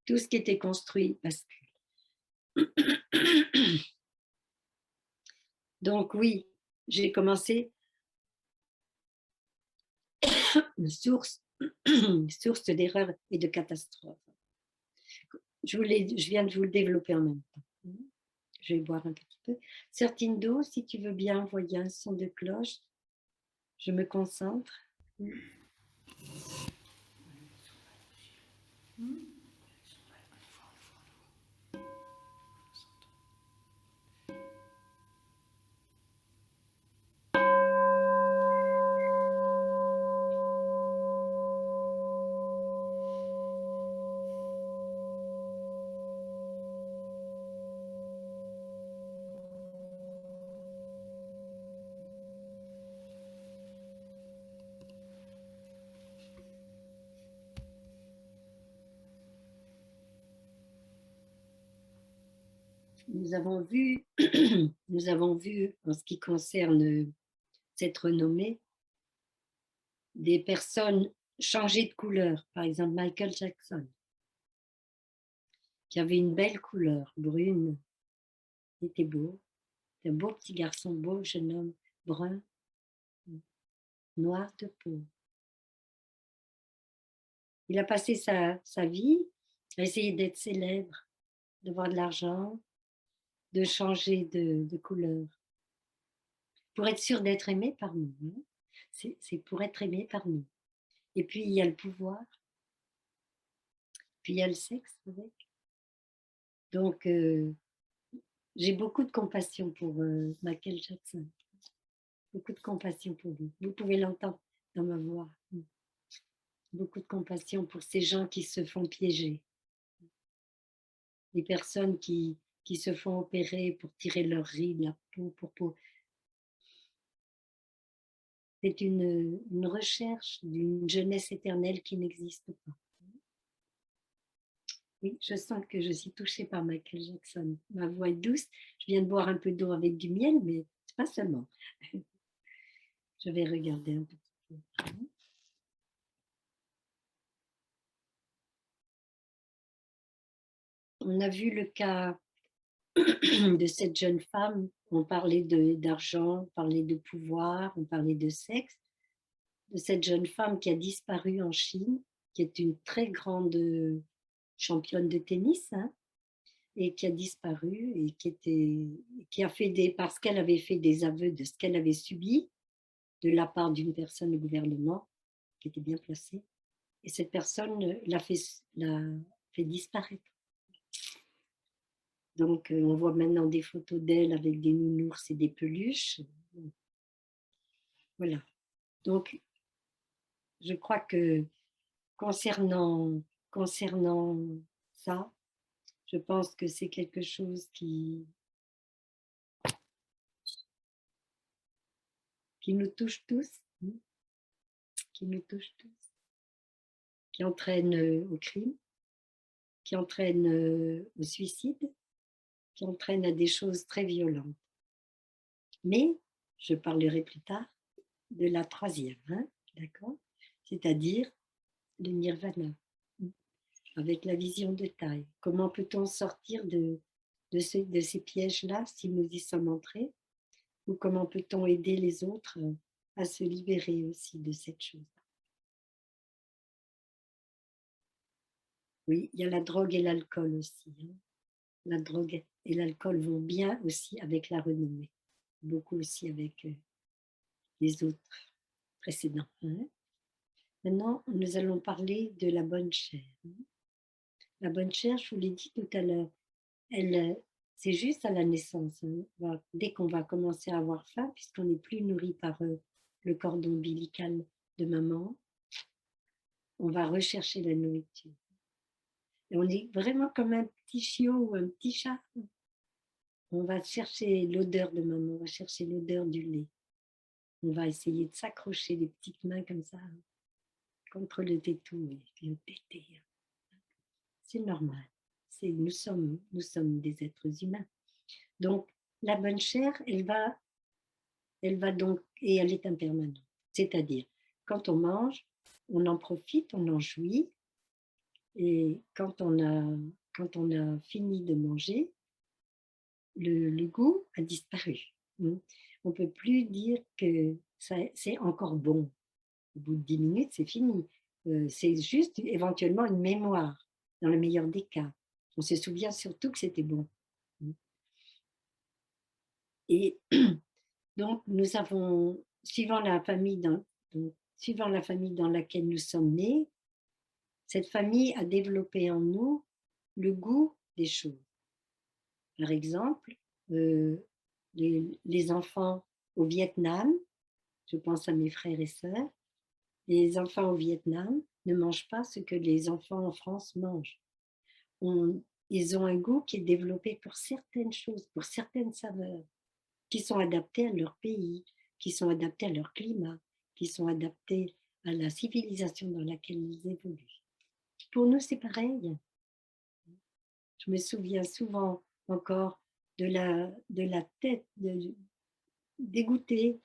Tout ce qui était construit bascule. Donc oui, j'ai commencé une source d'erreurs et de catastrophes. Je viens de vous le développer en même temps. Je vais boire un petit peu. Certindo, si tu veux bien envoyer un son de cloche, je me concentre. Nous avons vu en ce qui concerne cette renommée, des personnes changer de couleur. Par exemple, Michael Jackson, qui avait une belle couleur, brune. Il était beau. C'était un beau petit garçon, beau jeune homme, brun, noir de peau. Il a passé sa vie à essayer d'être célèbre, d'avoir de l'argent, de changer de couleur, pour être sûr d'être aimé par nous. Hein. C'est pour être aimé par nous. Et puis, il y a le pouvoir, puis il y a le sexe avec. Donc, j'ai beaucoup de compassion pour Michael Jackson. Beaucoup de compassion pour lui. Vous pouvez l'entendre dans ma voix. Beaucoup de compassion pour ces gens qui se font piéger. Les personnes qui se font opérer pour tirer leur rides, la peau pour peau. C'est une recherche d'une jeunesse éternelle qui n'existe pas. Oui, je sens que je suis touchée par Michael Jackson. Ma voix est douce. Je viens de boire un peu d'eau avec du miel, mais c'est pas seulement. Je vais regarder un petit peu. On a vu le cas de cette jeune femme. On parlait d'argent, on parlait de pouvoir, on parlait de sexe. De cette jeune femme qui a disparu en Chine, qui est une très grande championne de tennis, hein, et qui a disparu et qui a fait parce qu'elle avait fait des aveux de ce qu'elle avait subi de la part d'une personne au gouvernement qui était bien placée. Et cette personne l'a fait disparaître. Donc, on voit maintenant des photos d'elle avec des nounours et des peluches. Voilà. Donc, je crois que concernant ça, je pense que c'est quelque chose qui nous touche tous, qui nous touche tous, qui entraîne au crime, qui entraîne au suicide, qui entraîne à des choses très violentes. Mais je parlerai plus tard de la troisième, hein, d'accord? C'est-à-dire le nirvana, avec la vision de taille. Comment peut-on sortir de ces pièges-là si nous y sommes entrés? Ou comment peut-on aider les autres à se libérer aussi de cette chose? Oui, il y a la drogue et l'alcool aussi. Hein. La drogue et l'alcool vont bien aussi avec la renommée. Beaucoup aussi avec les autres précédents. Hein. Maintenant, nous allons parler de la bonne chair. La bonne chair, je vous l'ai dit tout à l'heure, c'est juste à la naissance. Hein. Dès qu'on va commencer à avoir faim, puisqu'on n'est plus nourri par le cordon ombilical de maman, on va rechercher la nourriture. Et on est vraiment comme un petit chiot ou un petit chat. On va chercher l'odeur de maman, on va chercher l'odeur du lait. On va essayer de s'accrocher les petites mains comme ça contre le tétou et le téter. C'est normal. Nous sommes des êtres humains. Donc, la bonne chair, elle va donc, et elle est impermanente. C'est-à-dire, quand on mange, on en profite, on en jouit, et quand on a fini de manger, le goût a disparu. On ne peut plus dire que c'est encore bon. Au bout de 10 minutes, c'est fini. C'est juste éventuellement une mémoire, dans le meilleur des cas. On se souvient surtout que c'était bon. Et donc, nous avons, suivant la famille dans laquelle nous sommes nés, cette famille a développé en nous le goût des choses. Par exemple, les enfants au Vietnam, je pense à mes frères et sœurs, les enfants au Vietnam ne mangent pas ce que les enfants en France mangent. Ils ont un goût qui est développé pour certaines choses, pour certaines saveurs, qui sont adaptées à leur pays, qui sont adaptées à leur climat, qui sont adaptées à la civilisation dans laquelle ils évoluent. Pour nous, c'est pareil. Je me souviens souvent encore de la tête dégoûtée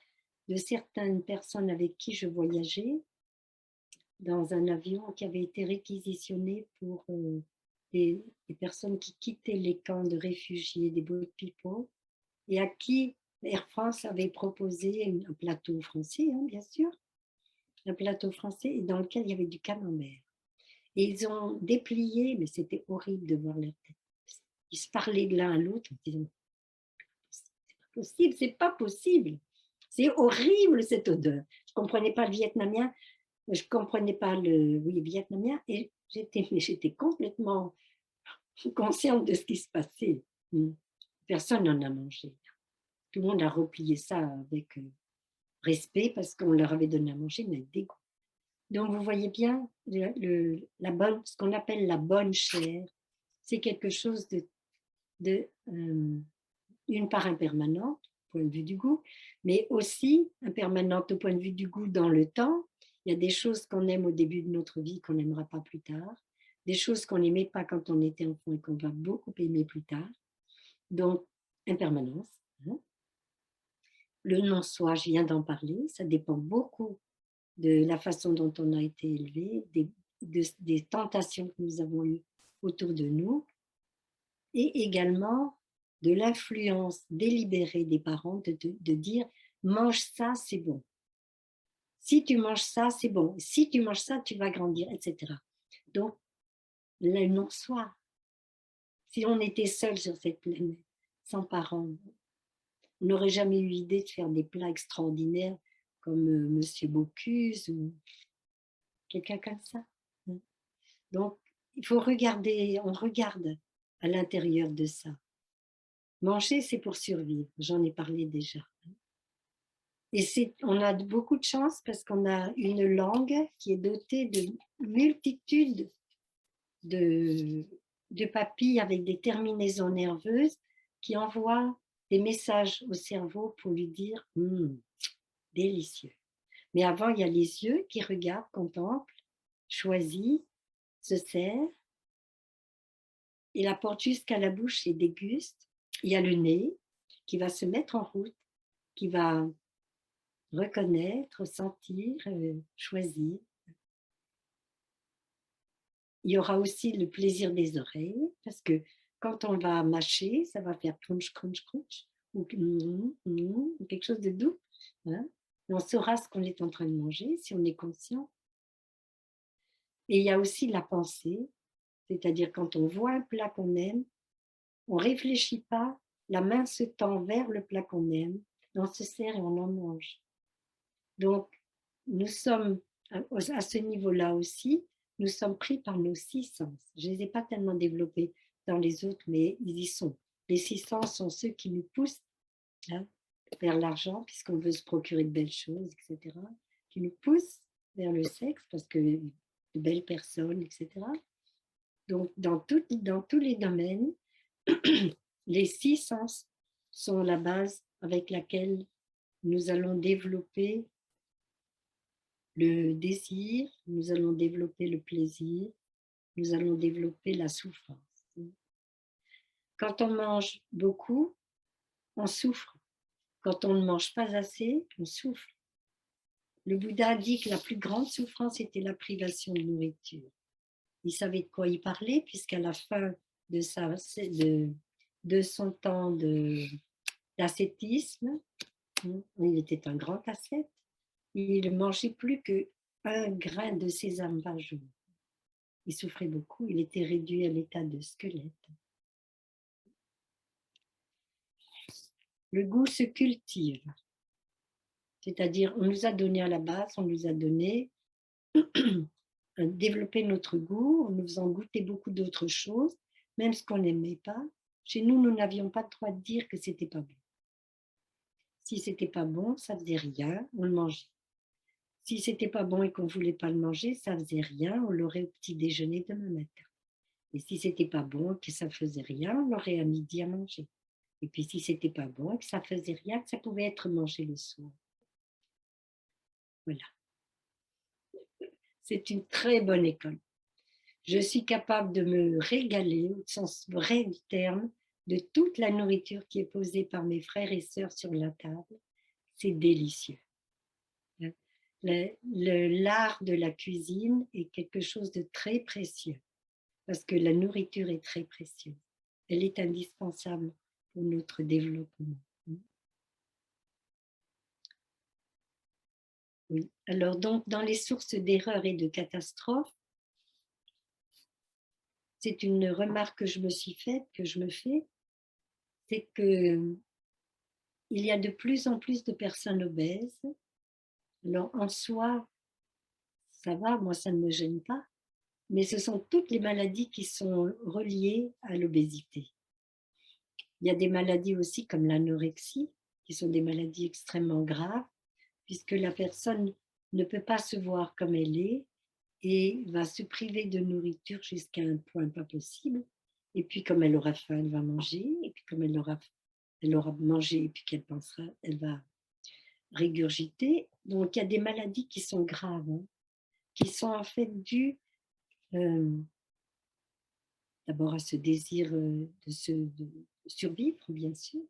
de certaines personnes avec qui je voyageais dans un avion qui avait été réquisitionné pour des personnes qui quittaient les camps de réfugiés, des boat people, et à qui Air France avait proposé un plateau français, hein, bien sûr, un plateau français dans lequel il y avait du camembert. Et ils ont déplié, mais c'était horrible de voir leur tête. Ils se parlaient de l'un à l'autre en disant c'est pas possible, c'est horrible cette odeur. Je ne comprenais pas le vietnamien, je ne comprenais pas le vietnamien et j'étais complètement consciente de ce qui se passait. Personne n'en a mangé. Tout le monde a replié ça avec respect parce qu'on leur avait donné à manger, mais avec dégoût. Donc vous voyez bien, ce qu'on appelle la bonne chair, c'est quelque chose d'une part impermanente, au point de vue du goût, mais aussi impermanente au point de vue du goût dans le temps. Il y a des choses qu'on aime au début de notre vie qu'on n'aimera pas plus tard, des choses qu'on n'aimait pas quand on était enfant et qu'on va beaucoup aimer plus tard. Donc, impermanence. Hein. Le non-soi, je viens d'en parler, ça dépend beaucoup de la façon dont on a été élevé, des tentations que nous avons eues autour de nous, et également de l'influence délibérée des parents de dire « mange ça, c'est bon ». Si tu manges ça, c'est bon. Si tu manges ça, tu vas grandir, etc. Donc, le non-soi. Si on était seul sur cette planète, sans parents, on n'aurait jamais eu l'idée de faire des plats extraordinaires comme Monsieur Bocuse ou quelqu'un comme ça. Donc, il faut regarder, on regarde à l'intérieur de ça. Manger, c'est pour survivre, j'en ai parlé déjà. Et on a beaucoup de chance parce qu'on a une langue qui est dotée de multitudes de papilles avec des terminaisons nerveuses qui envoient des messages au cerveau pour lui dire « délicieux ». Mais avant, il y a les yeux qui regardent, contemplent, choisissent, se servent, et la porte jusqu'à la bouche et déguste. Il y a le nez qui va se mettre en route, qui va reconnaître, sentir, choisir. Il y aura aussi le plaisir des oreilles, parce que quand on va mâcher, ça va faire crunch, crunch, crunch, ou quelque chose de doux. Hein. On saura ce qu'on est en train de manger si on est conscient. Et il y a aussi la pensée, c'est-à-dire quand on voit un plat qu'on aime, on ne réfléchit pas, la main se tend vers le plat qu'on aime, on se sert et on en mange. Donc, nous sommes à ce niveau-là aussi, nous sommes pris par nos 6 sens. Je ne les ai pas tellement développés dans les autres, mais ils y sont. Les 6 sens sont ceux qui nous poussent hein, vers l'argent, puisqu'on veut se procurer de belles choses, etc., qui nous poussent vers le sexe, parce que de belles personnes, etc. Donc, dans tous les domaines, les 6 sens sont la base avec laquelle nous allons développer le désir, nous allons développer le plaisir, nous allons développer la souffrance. Quand on mange beaucoup, on souffre. Quand on ne mange pas assez, on souffre. Le Bouddha dit que la plus grande souffrance était la privation de nourriture. Il savait de quoi il parlait, puisqu'à la fin de son temps d'ascétisme, il était un grand ascète, il ne mangeait plus qu'un grain de sésame par jour. Il souffrait beaucoup, il était réduit à l'état de squelette. Le goût se cultive, c'est-à-dire on nous a donné à la base, on nous a donné développer notre goût en nous faisant goûter beaucoup d'autres choses, même ce qu'on n'aimait pas. Chez nous, nous n'avions pas le droit de dire que c'était pas bon. Si c'était pas bon, ça faisait rien, on le mangeait. Si c'était pas bon et qu'on voulait pas le manger, ça faisait rien, on l'aurait au petit déjeuner demain matin. Et si c'était pas bon et que ça faisait rien, on l'aurait à midi à manger. Et puis si c'était pas bon et que ça faisait rien, que ça pouvait être mangé le soir. Voilà. C'est une très bonne école. Je suis capable de me régaler, au sens vrai du terme, de toute la nourriture qui est posée par mes frères et sœurs sur la table. C'est délicieux. L'art de la cuisine est quelque chose de très précieux, parce que la nourriture est très précieuse. Elle est indispensable pour notre développement. Oui. Alors donc, dans les sources d'erreurs et de catastrophes, c'est une remarque que je me suis faite, que je me fais, c'est que il y a de plus en plus de personnes obèses. Alors en soi, ça va, moi ça ne me gêne pas, mais ce sont toutes les maladies qui sont reliées à l'obésité. Il y a des maladies aussi comme l'anorexie, qui sont des maladies extrêmement graves, puisque la personne ne peut pas se voir comme elle est et va se priver de nourriture jusqu'à un point pas possible. Et puis comme elle aura faim, elle va manger. Et puis comme elle aura mangé et puis qu'elle pensera, elle va régurgiter. Donc il y a des maladies qui sont graves, hein, qui sont en fait dues d'abord à ce désir de survivre, bien sûr,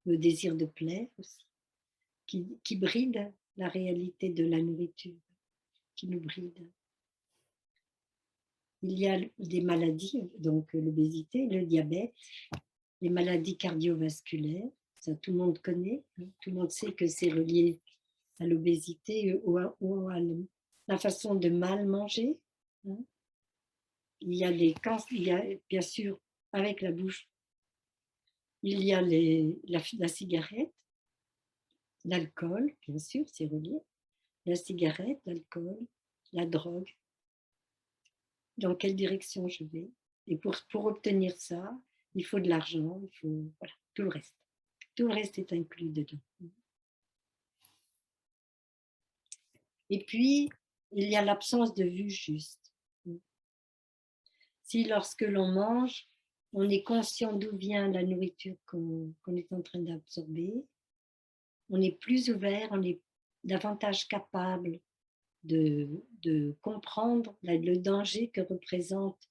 le désir de plaire aussi, qui bride la réalité de la nourriture, qui nous bride. Il y a des maladies, donc l'obésité, le diabète, les maladies cardiovasculaires, ça tout le monde connaît, hein, tout le monde sait que c'est relié à l'obésité ou à la façon de mal manger. Hein. Il y a bien sûr, avec la bouche, il y a la cigarette, l'alcool, bien sûr, c'est relié, la cigarette, l'alcool, la drogue. Dans quelle direction je vais? Et pour obtenir ça, il faut de l'argent, il faut voilà, tout le reste. Tout le reste est inclus dedans. Et puis, il y a l'absence de vue juste. Si lorsque l'on mange, on est conscient d'où vient la nourriture qu'on est en train d'absorber, on est plus ouvert, on est davantage capable de comprendre le danger que représente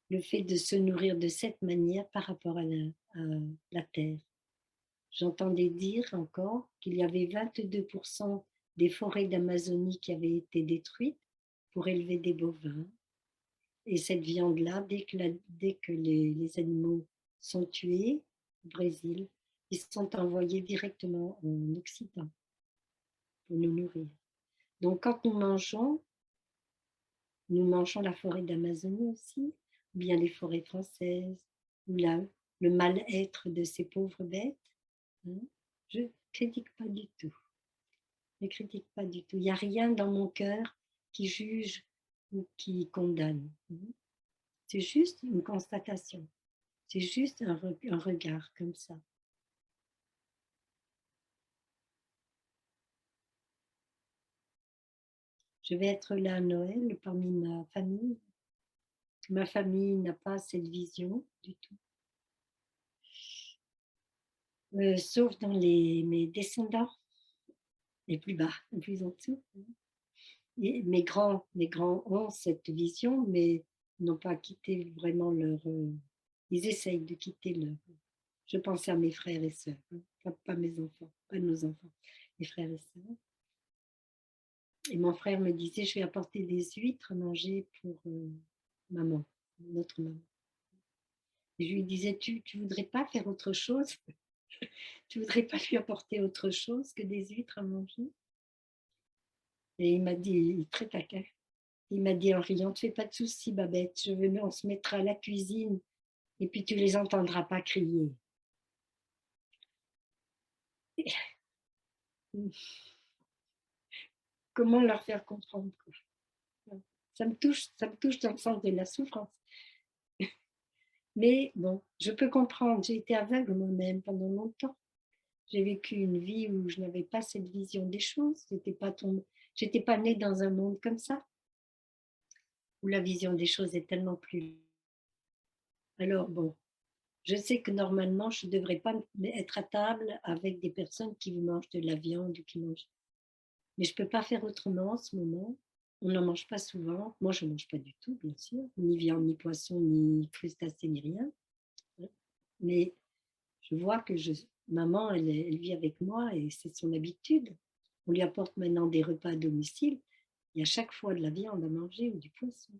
le fait de se nourrir de cette manière par rapport à la terre. J'entendais dire encore qu'il y avait 22% des forêts d'Amazonie qui avaient été détruites pour élever des bovins. Et cette viande-là, dès que les animaux sont tués au Brésil, ils sont envoyés directement en Occident pour nous nourrir. Donc quand nous mangeons la forêt d'Amazonie aussi, ou bien les forêts françaises, ou le mal-être de ces pauvres bêtes. Hein, je ne critique pas du tout. Je ne critique pas du tout. Il n'y a rien dans mon cœur qui juge ou qui condamne. C'est juste une constatation. C'est juste un regard comme ça. Je vais être là à Noël parmi ma famille. Ma famille n'a pas cette vision du tout. Sauf dans mes descendants, les plus bas, les plus en dessous. Et mes grands ont cette vision, mais n'ont pas quitté vraiment leur... ils essayent de quitter leur... Je pense à mes frères et sœurs, pas mes enfants, pas nos enfants, mes frères et sœurs. Et mon frère me disait, je vais apporter des huîtres à manger pour maman, notre maman. Et je lui disais, tu voudrais pas faire autre chose? Tu voudrais pas lui apporter autre chose que des huîtres à manger? Et il m'a dit, très taquin, il m'a dit en riant, ne fais pas de soucis Babette, on se mettra à la cuisine et puis tu les entendras pas crier. Comment leur faire comprendre, quoi? Ça me touche dans le sens de la souffrance. Mais bon, je peux comprendre, j'ai été aveugle moi-même pendant longtemps. J'ai vécu une vie où je n'avais pas cette vision des choses. J'étais pas née dans un monde comme ça, où la vision des choses est tellement plus... Alors bon, je sais que normalement, je ne devrais pas être à table avec des personnes qui mangent de la viande ou qui mangent... Mais je ne peux pas faire autrement en ce moment. On n'en mange pas souvent. Moi, je ne mange pas du tout, bien sûr. Ni viande, ni poisson, ni crustacés, ni rien. Mais je vois que maman, elle vit avec moi et c'est son habitude. On lui apporte maintenant des repas à domicile. Il y a chaque fois de la viande à manger ou du poisson.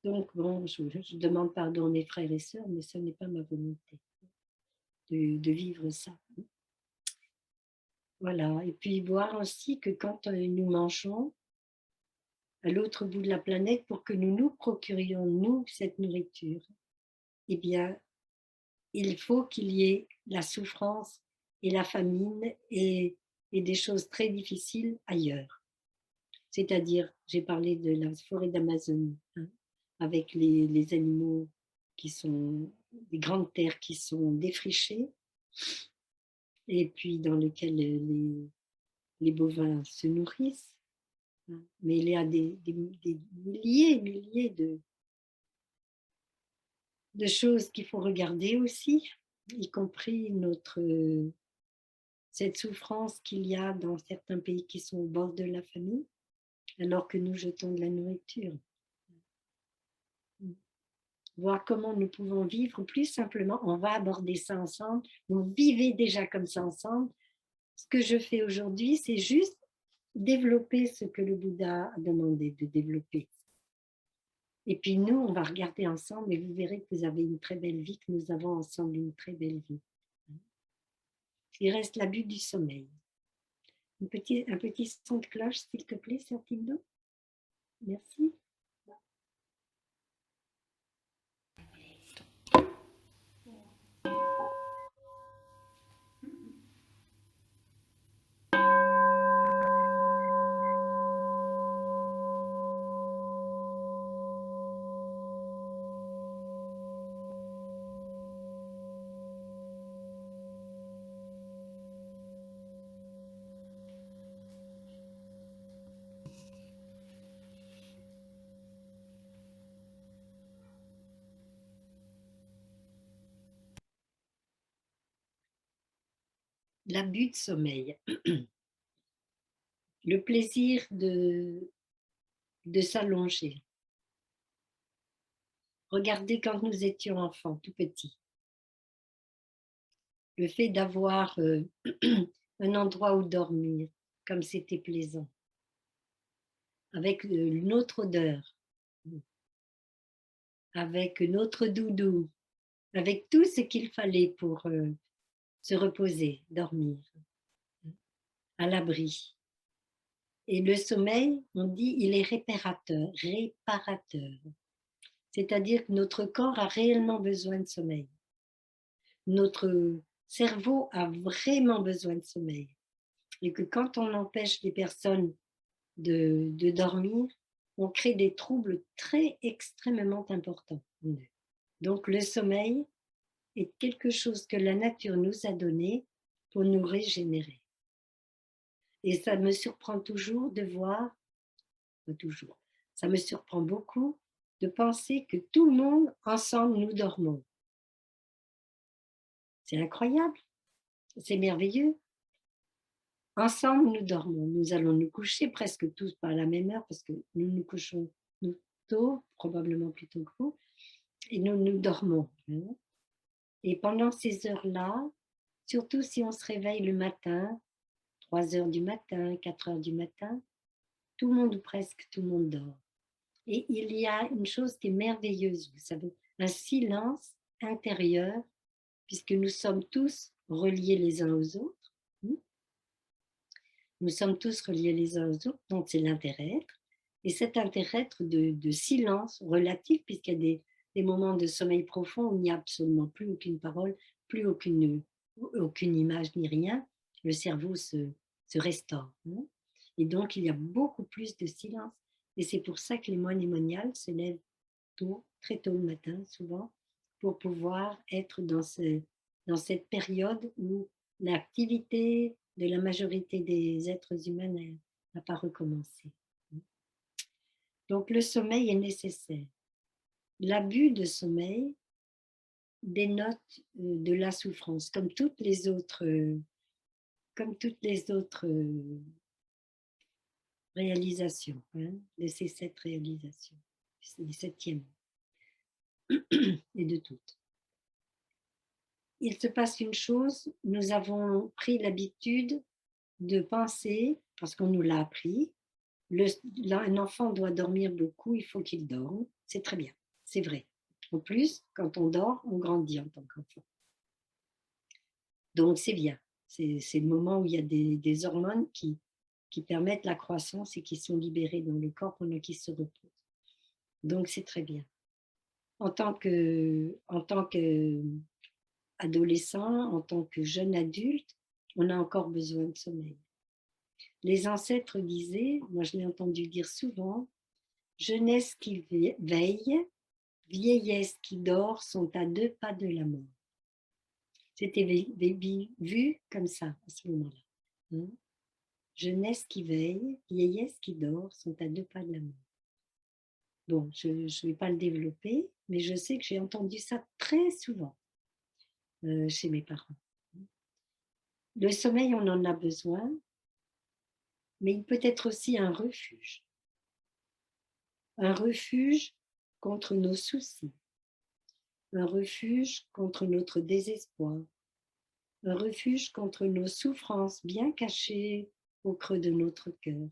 Donc, bon, je demande pardon à mes frères et sœurs, mais ce n'est pas ma volonté de vivre ça. Voilà. Et puis, voir aussi que quand nous mangeons à l'autre bout de la planète, pour que nous nous procurions, nous, cette nourriture, eh bien, il faut qu'il y ait la souffrance et la famine et des choses très difficiles ailleurs. C'est-à-dire, j'ai parlé de la forêt d'Amazonie, avec les animaux qui sont des grandes terres qui sont défrichées et puis dans lesquelles les bovins se nourrissent. Mais il y a des milliers de choses qu'il faut regarder aussi, y compris cette souffrance qu'il y a dans certains pays qui sont au bord de la famine, alors que nous jetons de la nourriture. Voir comment nous pouvons vivre plus simplement. On va aborder ça ensemble. Vous vivez déjà comme ça ensemble. Ce que je fais aujourd'hui, c'est juste développer ce que le Bouddha a demandé de développer. Et puis nous, on va regarder ensemble et vous verrez que vous avez une très belle vie, que nous avons ensemble une très belle vie. Il reste l'abus du sommeil. Un petit son de cloche, s'il te plaît, Sertindo. Merci. L'abus de sommeil. Le plaisir de s'allonger. Regardez quand nous étions enfants, tout petits. Le fait d'avoir un endroit où dormir, comme c'était plaisant. Avec une autre odeur. Avec notre doudou. Avec tout ce qu'il fallait pour se reposer, dormir. À l'abri. Et le sommeil, on dit, il est réparateur. C'est-à-dire que notre corps a réellement besoin de sommeil. Notre cerveau a vraiment besoin de sommeil. Et que quand on empêche les personnes de dormir, on crée des troubles très extrêmement importants en eux. Donc le sommeil est quelque chose que la nature nous a donné pour nous régénérer. Et ça me surprend toujours de voir, pas toujours, ça me surprend beaucoup de penser que tout le monde, ensemble, nous dormons. C'est incroyable, c'est merveilleux. Ensemble, nous dormons. Nous allons nous coucher presque tous pas à la même heure parce que nous nous couchons nous, tôt, probablement plus tôt que vous, et nous dormons. Hein. Et pendant ces heures-là, surtout si on se réveille le matin, 3 heures du matin, 4 heures du matin, tout le monde ou presque tout le monde dort. Et il y a une chose qui est merveilleuse, vous savez, un silence intérieur, puisque nous sommes tous reliés les uns aux autres. Nous sommes tous reliés les uns aux autres, donc c'est l'inter-être. Et cet inter-être de silence relatif, puisqu'il y a des moments de sommeil profond où il n'y a absolument plus aucune parole, plus aucune image ni rien, le cerveau se restaure. Hein. Et donc, il y a beaucoup plus de silence. Et c'est pour ça que les moines et moniales se lèvent tôt, très tôt le matin, souvent, pour pouvoir être dans cette période où l'activité de la majorité des êtres humains n'a pas recommencé. Donc le sommeil est nécessaire. L'abus de sommeil dénote de la souffrance, comme toutes les autres réalisations, hein, de ces 7 réalisations, les 7e et de toutes. Il se passe une chose, nous avons pris l'habitude de penser, parce qu'on nous l'a appris, un enfant doit dormir beaucoup, il faut qu'il dorme, c'est très bien, c'est vrai. En plus, quand on dort, on grandit en tant qu'enfant. Donc c'est bien, c'est le moment où il y a des hormones qui permettent la croissance et qui sont libérées dans le corps pendant qu'il se repose. Donc c'est très bien. En tant qu'adolescent, en tant que jeune adulte, on a encore besoin de sommeil. Les ancêtres disaient, moi je l'ai entendu dire souvent, jeunesse qui veille, vieillesse qui dort sont à 2 pas de la mort. C'était vu comme ça à ce moment-là. Hein. Jeunesse qui veille, vieillesse qui dort sont à 2 pas de la mort. Bon, je ne vais pas le développer, mais je sais que j'ai entendu ça très souvent chez mes parents. Le sommeil, on en a besoin, mais il peut être aussi un refuge. Un refuge contre nos soucis, un refuge contre notre désespoir, un refuge contre nos souffrances bien cachées au creux de notre cœur,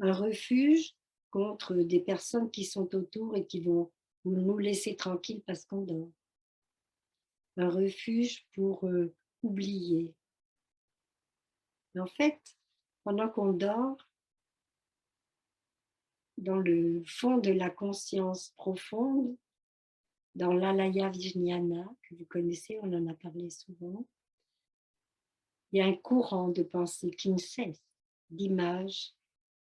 un refuge contre des personnes qui sont autour et qui vont nous laisser tranquilles parce qu'on dort, un refuge pour oublier. Mais en fait, pendant qu'on dort, dans le fond de la conscience profonde, dans l'Alaya Vijnana, que vous connaissez, on en a parlé souvent, il y a un courant de pensée qui ne cesse, d'images,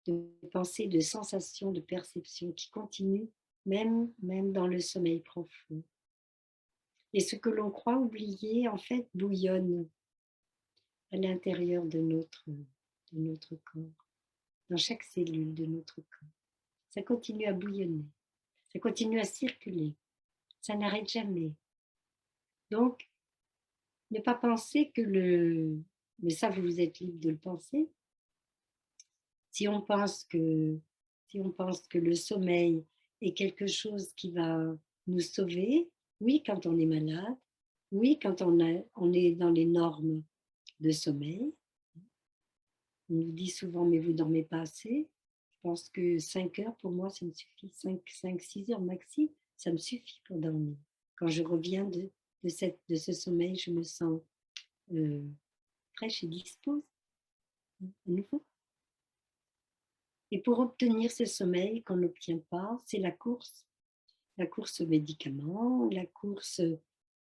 de pensées, de sensations, de perceptions qui continue même dans le sommeil profond. Et ce que l'on croit oublier, en fait, bouillonne à l'intérieur de notre corps, dans chaque cellule de notre corps. Ça continue à bouillonner, ça continue à circuler, ça n'arrête jamais. Donc, ne pas penser que mais ça, vous êtes libre de le penser. Si on pense que le sommeil est quelque chose qui va nous sauver, oui, quand on est malade, oui, quand on est dans les normes de sommeil. On nous dit souvent, mais vous ne dormez pas assez. Je pense que 5 heures, pour moi, ça me suffit. 5-6 heures maxi, ça me suffit pour dormir. Quand je reviens de ce sommeil, je me sens fraîche et dispose à nouveau. Et pour obtenir ce sommeil qu'on n'obtient pas, c'est la course aux médicaments, la course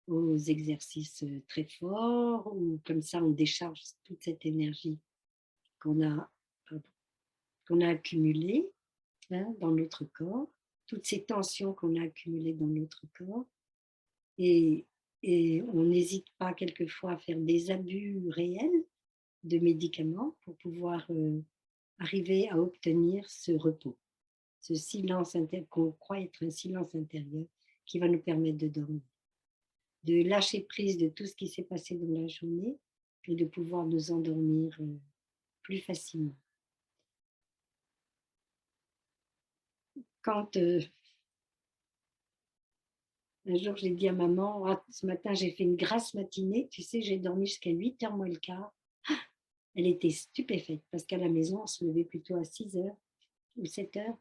aux exercices très forts, où comme ça on décharge toute cette énergie qu'on a qu'on a accumulées dans notre corps, toutes ces tensions qu'on a accumulées dans notre corps. Et on n'hésite pas quelquefois à faire des abus réels de médicaments pour pouvoir arriver à obtenir ce repos, ce silence qu'on croit être un silence intérieur qui va nous permettre de dormir, de lâcher prise de tout ce qui s'est passé dans la journée et de pouvoir nous endormir plus facilement. Quand un jour j'ai dit à maman, ah, ce matin j'ai fait une grasse matinée, tu sais, j'ai dormi jusqu'à 8h moins le quart. Elle était stupéfaite parce qu'à la maison, on se levait plutôt à 6h ou 7h.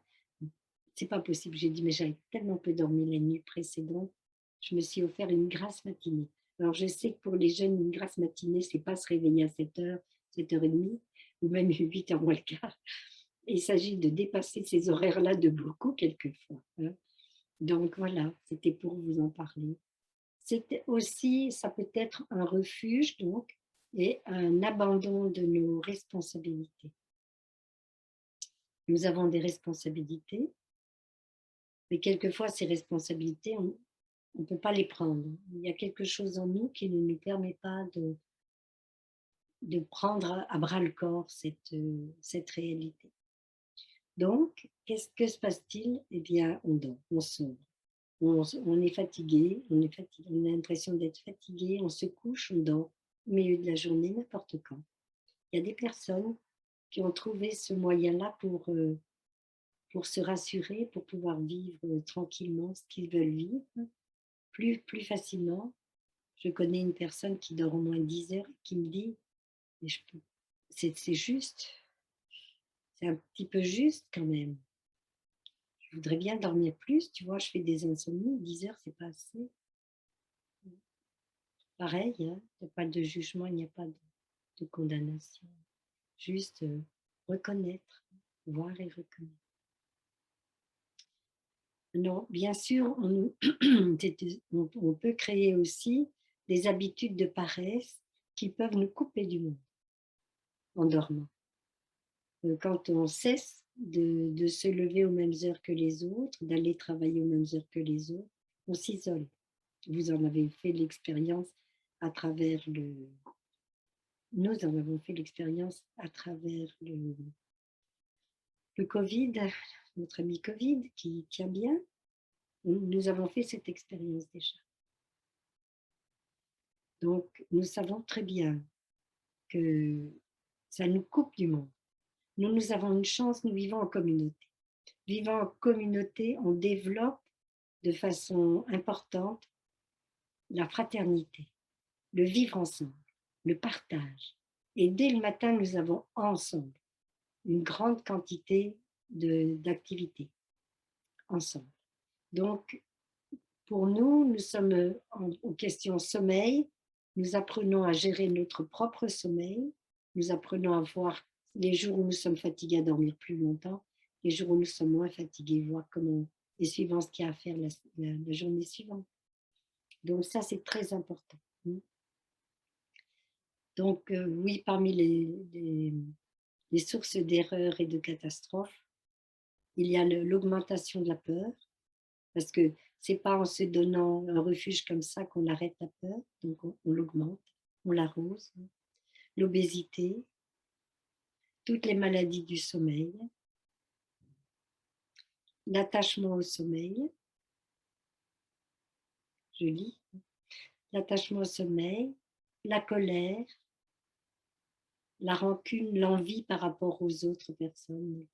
C'est pas possible. J'ai dit, mais j'avais tellement peu dormi la nuit précédente. Je me suis offert une grasse matinée. Alors, je sais que pour les jeunes, une grasse matinée, c'est pas se réveiller à 7h, 7h30 ou même 8h moins le quart. Il s'agit de dépasser ces horaires-là de beaucoup, quelquefois. Donc, voilà, c'était pour vous en parler. C'était aussi, ça peut être un refuge, donc, et un abandon de nos responsabilités. Nous avons des responsabilités, mais quelquefois ces responsabilités, on ne peut pas les prendre. Il y a quelque chose en nous qui ne nous permet pas de prendre à bras le corps cette réalité. Donc, qu'est-ce que se passe-t-il? Eh bien, on dort, on sombre. On est fatigué, on a l'impression d'être fatigué, on se couche, on dort au milieu de la journée, n'importe quand. Il y a des personnes qui ont trouvé ce moyen-là pour se rassurer, pour pouvoir vivre tranquillement ce qu'ils veulent vivre, plus facilement. Je connais une personne qui dort au moins 10 heures et qui me dit, c'est juste, c'est un petit peu juste quand même. Je voudrais bien dormir plus, tu vois, je fais des insomnies, 10 heures, c'est pas assez. Pareil, il n'y a pas de jugement, il n'y a pas de condamnation. Juste reconnaître, voir et reconnaître. Non, bien sûr, on peut créer aussi des habitudes de paresse qui peuvent nous couper du monde en dormant. Quand on cesse de se lever aux mêmes heures que les autres, d'aller travailler aux mêmes heures que les autres, on s'isole. Vous en avez fait l'expérience à travers Nous en avons fait l'expérience à travers le Covid, notre ami Covid qui tient bien. Nous avons fait cette expérience déjà. Donc, nous savons très bien que ça nous coupe du monde. Nous avons une chance, nous vivons en communauté. Vivant en communauté, on développe de façon importante la fraternité, le vivre ensemble, le partage. Et dès le matin, nous avons ensemble une grande quantité d'activités ensemble. Donc, pour nous, nous sommes en question sommeil. Nous apprenons à gérer notre propre sommeil. Nous apprenons à voir les jours où nous sommes fatigués à dormir plus longtemps, les jours où nous sommes moins fatigués, voir comment et suivant ce qu'il y a à faire la journée suivante. Donc ça, c'est très important. Donc oui, parmi les sources d'erreurs et de catastrophes, il y a l'augmentation de la peur, parce que c'est pas en se donnant un refuge comme ça qu'on arrête la peur, donc on l'augmente, on l'arrose. L'obésité, toutes les maladies du sommeil, l'attachement au sommeil, je lis, l'attachement au sommeil, la colère, la rancune, l'envie par rapport aux autres personnes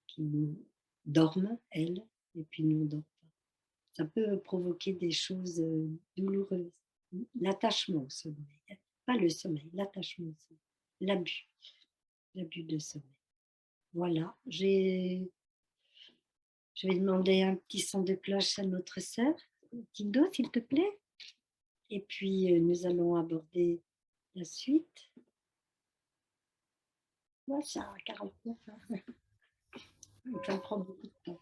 qui dorment, elles, et puis nous, on dort pas. Ça peut provoquer des choses douloureuses. L'attachement au sommeil, pas le sommeil, l'attachement au sommeil, l'abus de sommeil. Voilà, je vais demander un petit son de cloche à notre sœur. Tindo, s'il te plaît. Et puis, nous allons aborder la suite. Voilà, 49. Ça prend beaucoup de temps.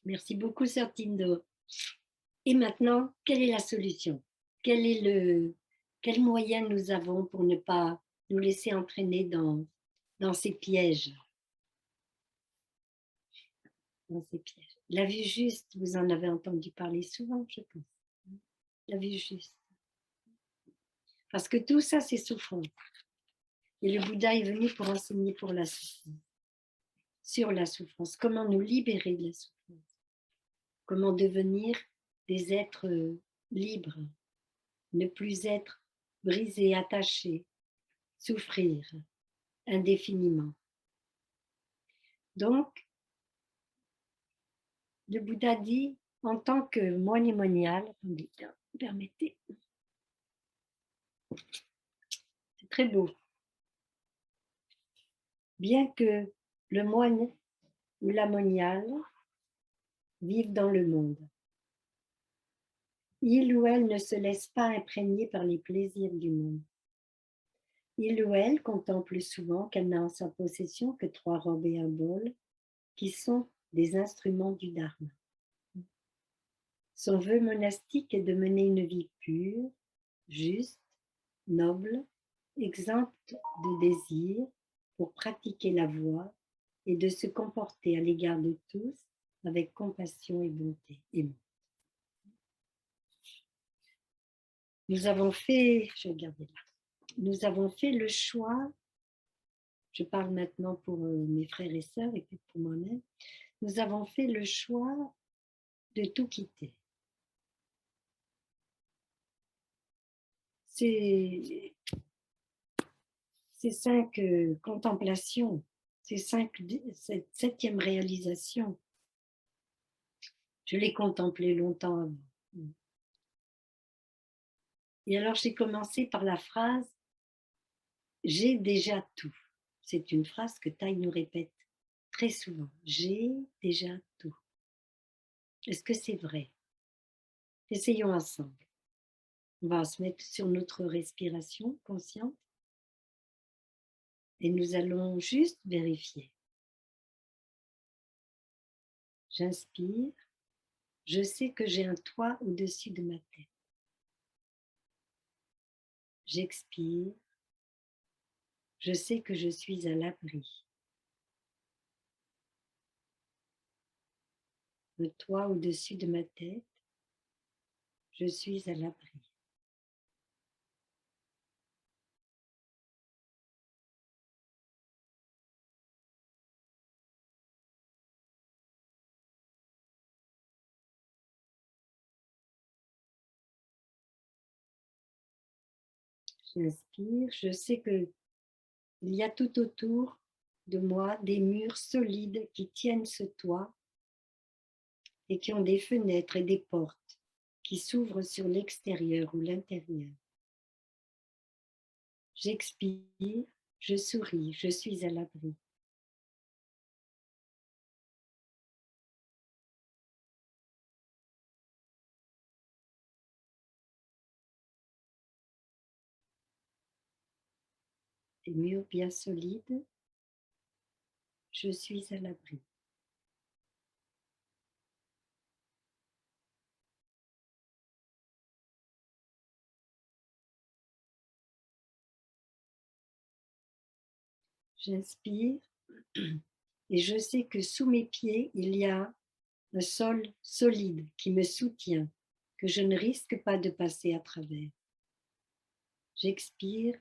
Merci beaucoup, Sœur Tindo. Et maintenant, quelle est la solution? Quel moyen nous avons pour ne pas nous laisser entraîner dans ces pièges? Dans ces pièges. La vue juste, vous en avez entendu parler souvent, je pense. La vue juste. Parce que tout ça, c'est souffrant. Et le Bouddha est venu pour enseigner pour la souffrance. Sur la souffrance. Comment nous libérer de la souffrance. Comment devenir des êtres libres. Ne plus être brisés, attachés. Souffrir indéfiniment. Donc, le Bouddha dit, en tant que moine monial, attendez, permettez, c'est très beau. Bien que le moine ou la moniale vive dans le monde, il ou elle ne se laisse pas imprégner par les plaisirs du monde. Il ou elle contemple souvent qu'elle n'a en sa possession que 3 robes et un bol, qui sont des instruments du Dharma. Son vœu monastique est de mener une vie pure, juste, noble, exempte de désir pour pratiquer la voie et de se comporter à l'égard de tous avec compassion et bonté. Nous avons fait, je vais regarder là, nous avons fait le choix, je parle maintenant pour mes frères et sœurs et puis pour moi-même, nous avons fait le choix de tout quitter. Ces 5 contemplations, cette 7e réalisation, je l'ai contemplée longtemps avant. Et alors j'ai commencé par la phrase « j'ai déjà tout ». C'est une phrase que Thaï nous répète très souvent. J'ai déjà tout. Est-ce que c'est vrai? Essayons ensemble. On va se mettre sur notre respiration consciente et nous allons juste vérifier. J'inspire. Je sais que j'ai un toit au-dessus de ma tête. J'expire. Je sais que je suis à l'abri. Le toit au-dessus de ma tête. Je suis à l'abri. J'inspire. Je sais que il y a tout autour de moi des murs solides qui tiennent ce toit et qui ont des fenêtres et des portes qui s'ouvrent sur l'extérieur ou l'intérieur. J'expire, je souris, je suis à l'abri. Des murs bien solides, je suis à l'abri. J'inspire et je sais que sous mes pieds, il y a un sol solide qui me soutient, que je ne risque pas de passer à travers. J'expire,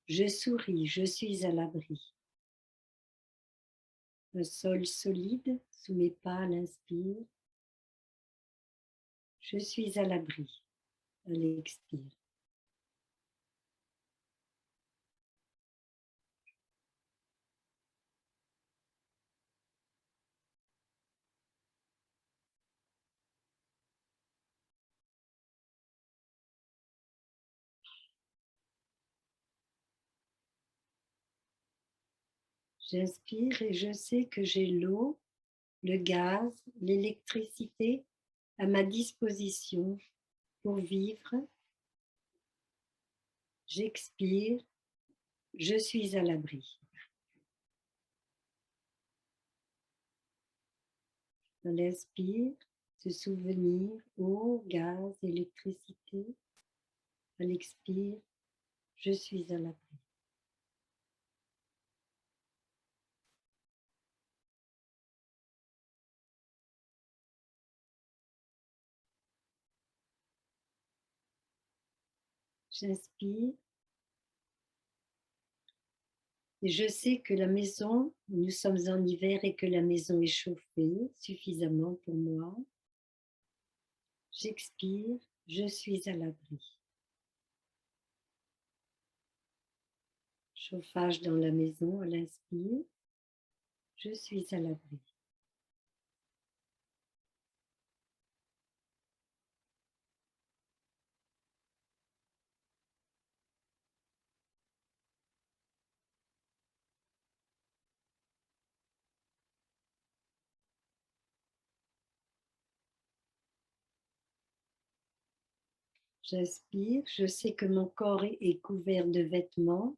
je souris, je suis à l'abri. Un sol solide sous mes pas à l'inspire. Je suis à l'abri à l'expire. J'inspire et je sais que j'ai l'eau, le gaz, l'électricité à ma disposition pour vivre. J'expire, je suis à l'abri. À l'inspire, se souvenir, eau, gaz, électricité. À l'expire, je suis à l'abri. J'inspire et je sais que la maison, nous sommes en hiver et que la maison est chauffée suffisamment pour moi. J'expire, je suis à l'abri. Chauffage dans la maison à l'inspire, je suis à l'abri. J'inspire, je sais que mon corps est couvert de vêtements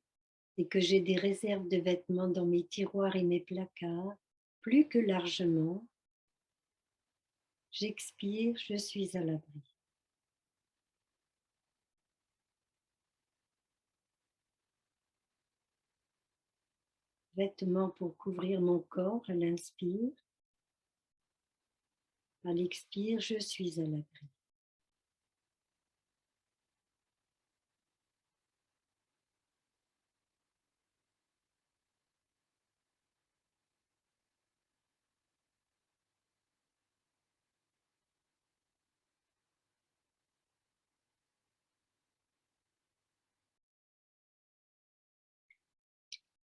et que j'ai des réserves de vêtements dans mes tiroirs et mes placards, plus que largement. J'expire, je suis à l'abri. Vêtements pour couvrir mon corps à l'inspire. À l'expire, je suis à l'abri.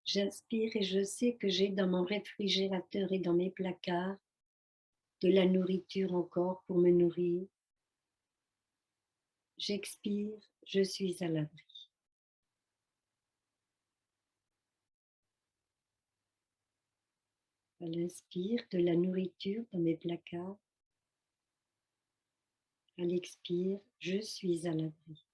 J'inspire et je sais que j'ai dans mon réfrigérateur et dans mes placards de la nourriture encore pour me nourrir. J'expire, je suis à l'abri. À l'inspire, de la nourriture dans mes placards. À l'expire, je suis à l'abri.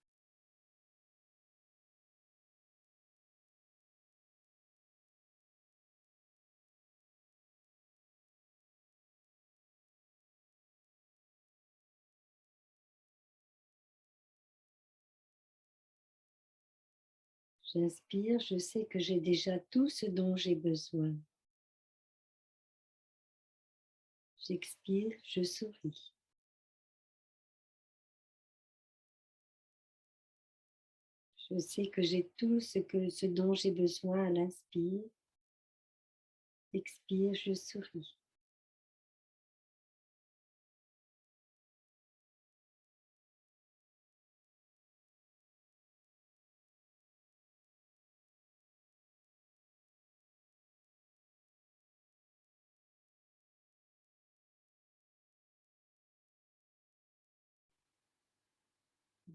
J'inspire, je sais que j'ai déjà tout ce dont j'ai besoin. J'expire, je souris. Je sais que j'ai tout ce dont j'ai besoin à l'inspire. Expire, je souris.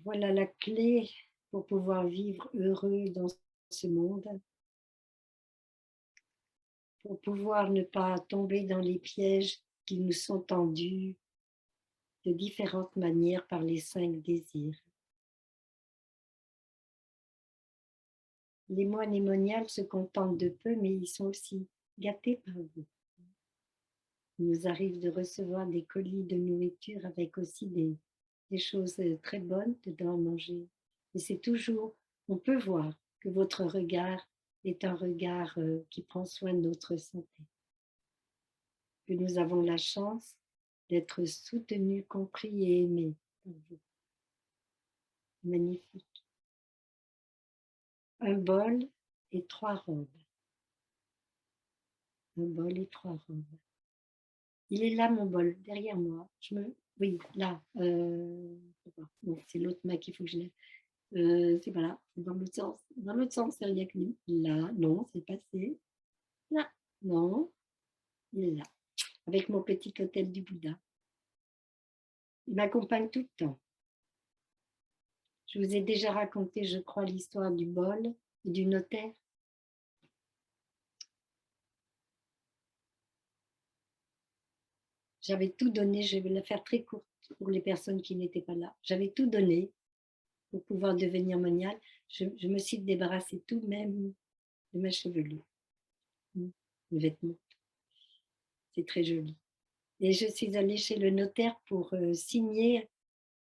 Voilà la clé pour pouvoir vivre heureux dans ce monde, pour pouvoir ne pas tomber dans les pièges qui nous sont tendus de différentes manières par les 5 désirs. Les moines et moniales se contentent de peu, mais ils sont aussi gâtés par vous. Il nous arrive de recevoir des colis de nourriture avec aussi des choses très bonnes dedans à manger. Et c'est toujours, on peut voir que votre regard est un regard qui prend soin de notre santé. Que nous avons la chance d'être soutenus, compris et aimés par vous. Magnifique. Un bol et 3 robes. Un bol et 3 robes. Il est là mon bol, derrière moi. Oui, là. Bon, c'est l'autre main qu'il faut que je lève. C'est pas là, c'est dans l'autre sens. Dans l'autre sens, c'est rien que lui. Là, non, c'est passé. Là, non, il est là. Avec mon petit hôtel du Bouddha. Il m'accompagne tout le temps. Je vous ai déjà raconté, je crois, l'histoire du bol et du notaire. J'avais tout donné, je vais la faire très courte pour les personnes qui n'étaient pas là. J'avais tout donné pour pouvoir devenir moniale. Je me suis débarrassée tout même de ma chevelure, les vêtements. C'est très joli. Et je suis allée chez le notaire pour signer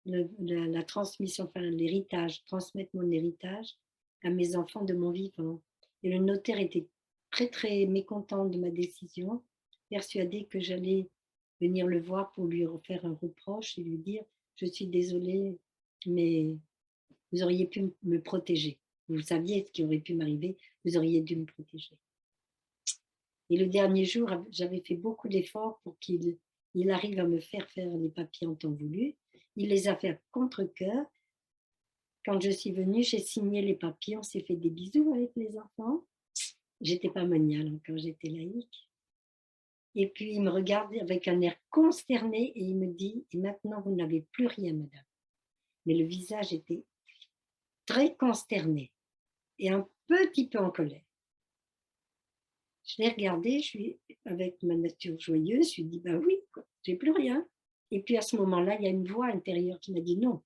la transmission, enfin l'héritage, transmettre mon héritage à mes enfants de mon vivant. Et le notaire était très très mécontent de ma décision, persuadé que j'allais venir le voir pour lui faire un reproche et lui dire je suis désolée, mais vous auriez pu me protéger. Vous saviez ce qui aurait pu m'arriver, vous auriez dû me protéger. Et le dernier jour, j'avais fait beaucoup d'efforts pour qu'il arrive à me faire les papiers en temps voulu. Il les a fait à contre-cœur. Quand je suis venue, j'ai signé les papiers, on s'est fait des bisous avec les enfants. J'étais pas moniale encore, j'étais laïque. Et puis il me regarde avec un air consterné et il me dit « Et maintenant, vous n'avez plus rien, madame ». Mais le visage était très consterné et un petit peu en colère. Je l'ai regardé, je suis avec ma nature joyeuse, je lui ai dit « Ben oui, j'ai plus rien ». Et puis à ce moment-là, il y a une voix intérieure qui m'a dit « Non,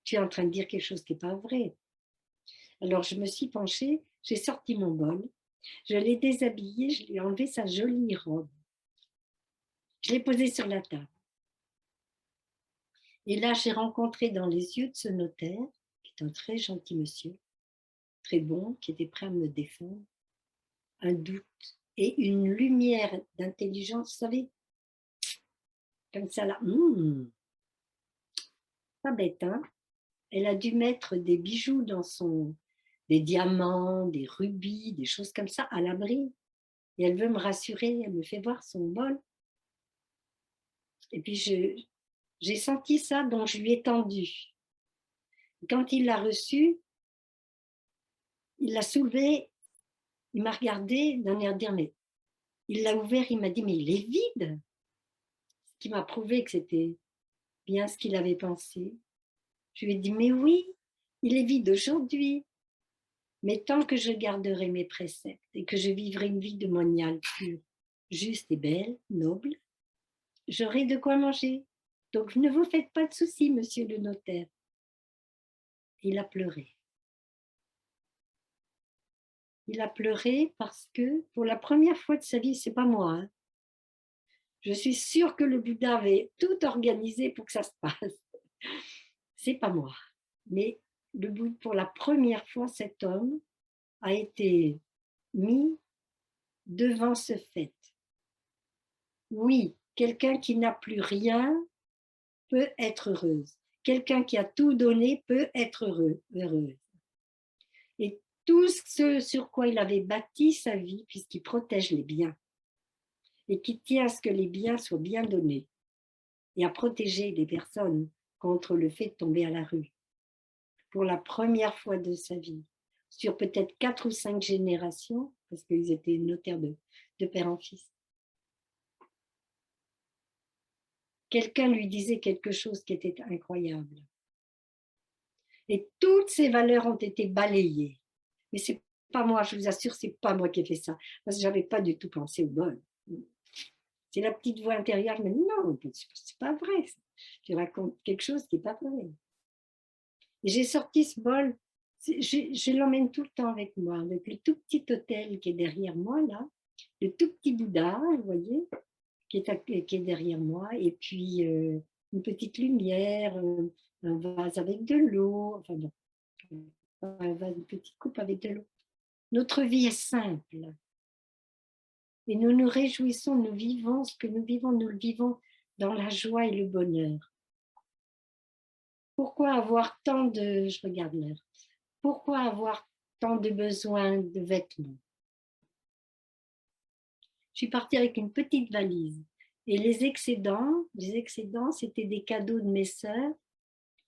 tu es en train de dire quelque chose qui n'est pas vrai ». Alors je me suis penchée, j'ai sorti mon bol, je l'ai déshabillé, je lui ai enlevé sa jolie robe. Je l'ai posée sur la table. Et là, j'ai rencontré dans les yeux de ce notaire, qui est un très gentil monsieur, très bon, qui était prêt à me défendre, un doute et une lumière d'intelligence, vous savez, comme ça là. Pas bête, hein? Elle a dû mettre des bijoux dans des diamants, des rubis, des choses comme ça à l'abri. Et elle veut me rassurer, elle me fait voir son bol. Et puis j'ai senti ça, donc je lui ai tendu. Quand il l'a reçu, il l'a soulevé, il m'a regardé d'un air dire, mais il l'a ouvert, il m'a dit, mais il est vide. Ce qui m'a prouvé que c'était bien ce qu'il avait pensé. Je lui ai dit, mais oui, il est vide aujourd'hui. Mais tant que je garderai mes préceptes et que je vivrai une vie de moniale pure, juste et belle, noble, j'aurai de quoi manger. Donc ne vous faites pas de soucis, monsieur le notaire. Il a pleuré. Il a pleuré parce que pour la première fois de sa vie, c'est pas moi, hein. Je suis sûre que le Bouddha avait tout organisé pour que ça se passe. C'est pas moi. Mais pour la première fois, cet homme a été mis devant ce fait. Oui, quelqu'un qui n'a plus rien peut être heureuse. Quelqu'un qui a tout donné peut être heureuse. Et tout ce sur quoi il avait bâti sa vie, puisqu'il protège les biens, et qui tient à ce que les biens soient bien donnés, et à protéger les personnes contre le fait de tomber à la rue, pour la première fois de sa vie, sur peut-être 4 ou 5 générations, parce qu'ils étaient notaires de père en fils. Quelqu'un lui disait quelque chose qui était incroyable. Et toutes ces valeurs ont été balayées. Mais c'est pas moi, je vous assure, c'est pas moi qui ai fait ça. Parce que j'avais pas du tout pensé au bol. C'est la petite voix intérieure, mais non, c'est pas vrai. Tu racontes quelque chose qui n'est pas vrai. Et j'ai sorti ce bol, je l'emmène tout le temps avec moi, avec le tout petit hôtel qui est derrière moi, là, le tout petit Bouddha, vous voyez, qui est derrière moi, et puis une petite lumière, un vase avec de l'eau, enfin bon, une petite coupe avec de l'eau. Notre vie est simple. Et nous nous réjouissons, nous vivons ce que nous vivons, nous le vivons dans la joie et le bonheur. Pourquoi avoir tant de... Je regarde l'heure. Pourquoi avoir tant de besoins de vêtements? Je suis partie avec une petite valise. Et les excédents, c'était des cadeaux de mes sœurs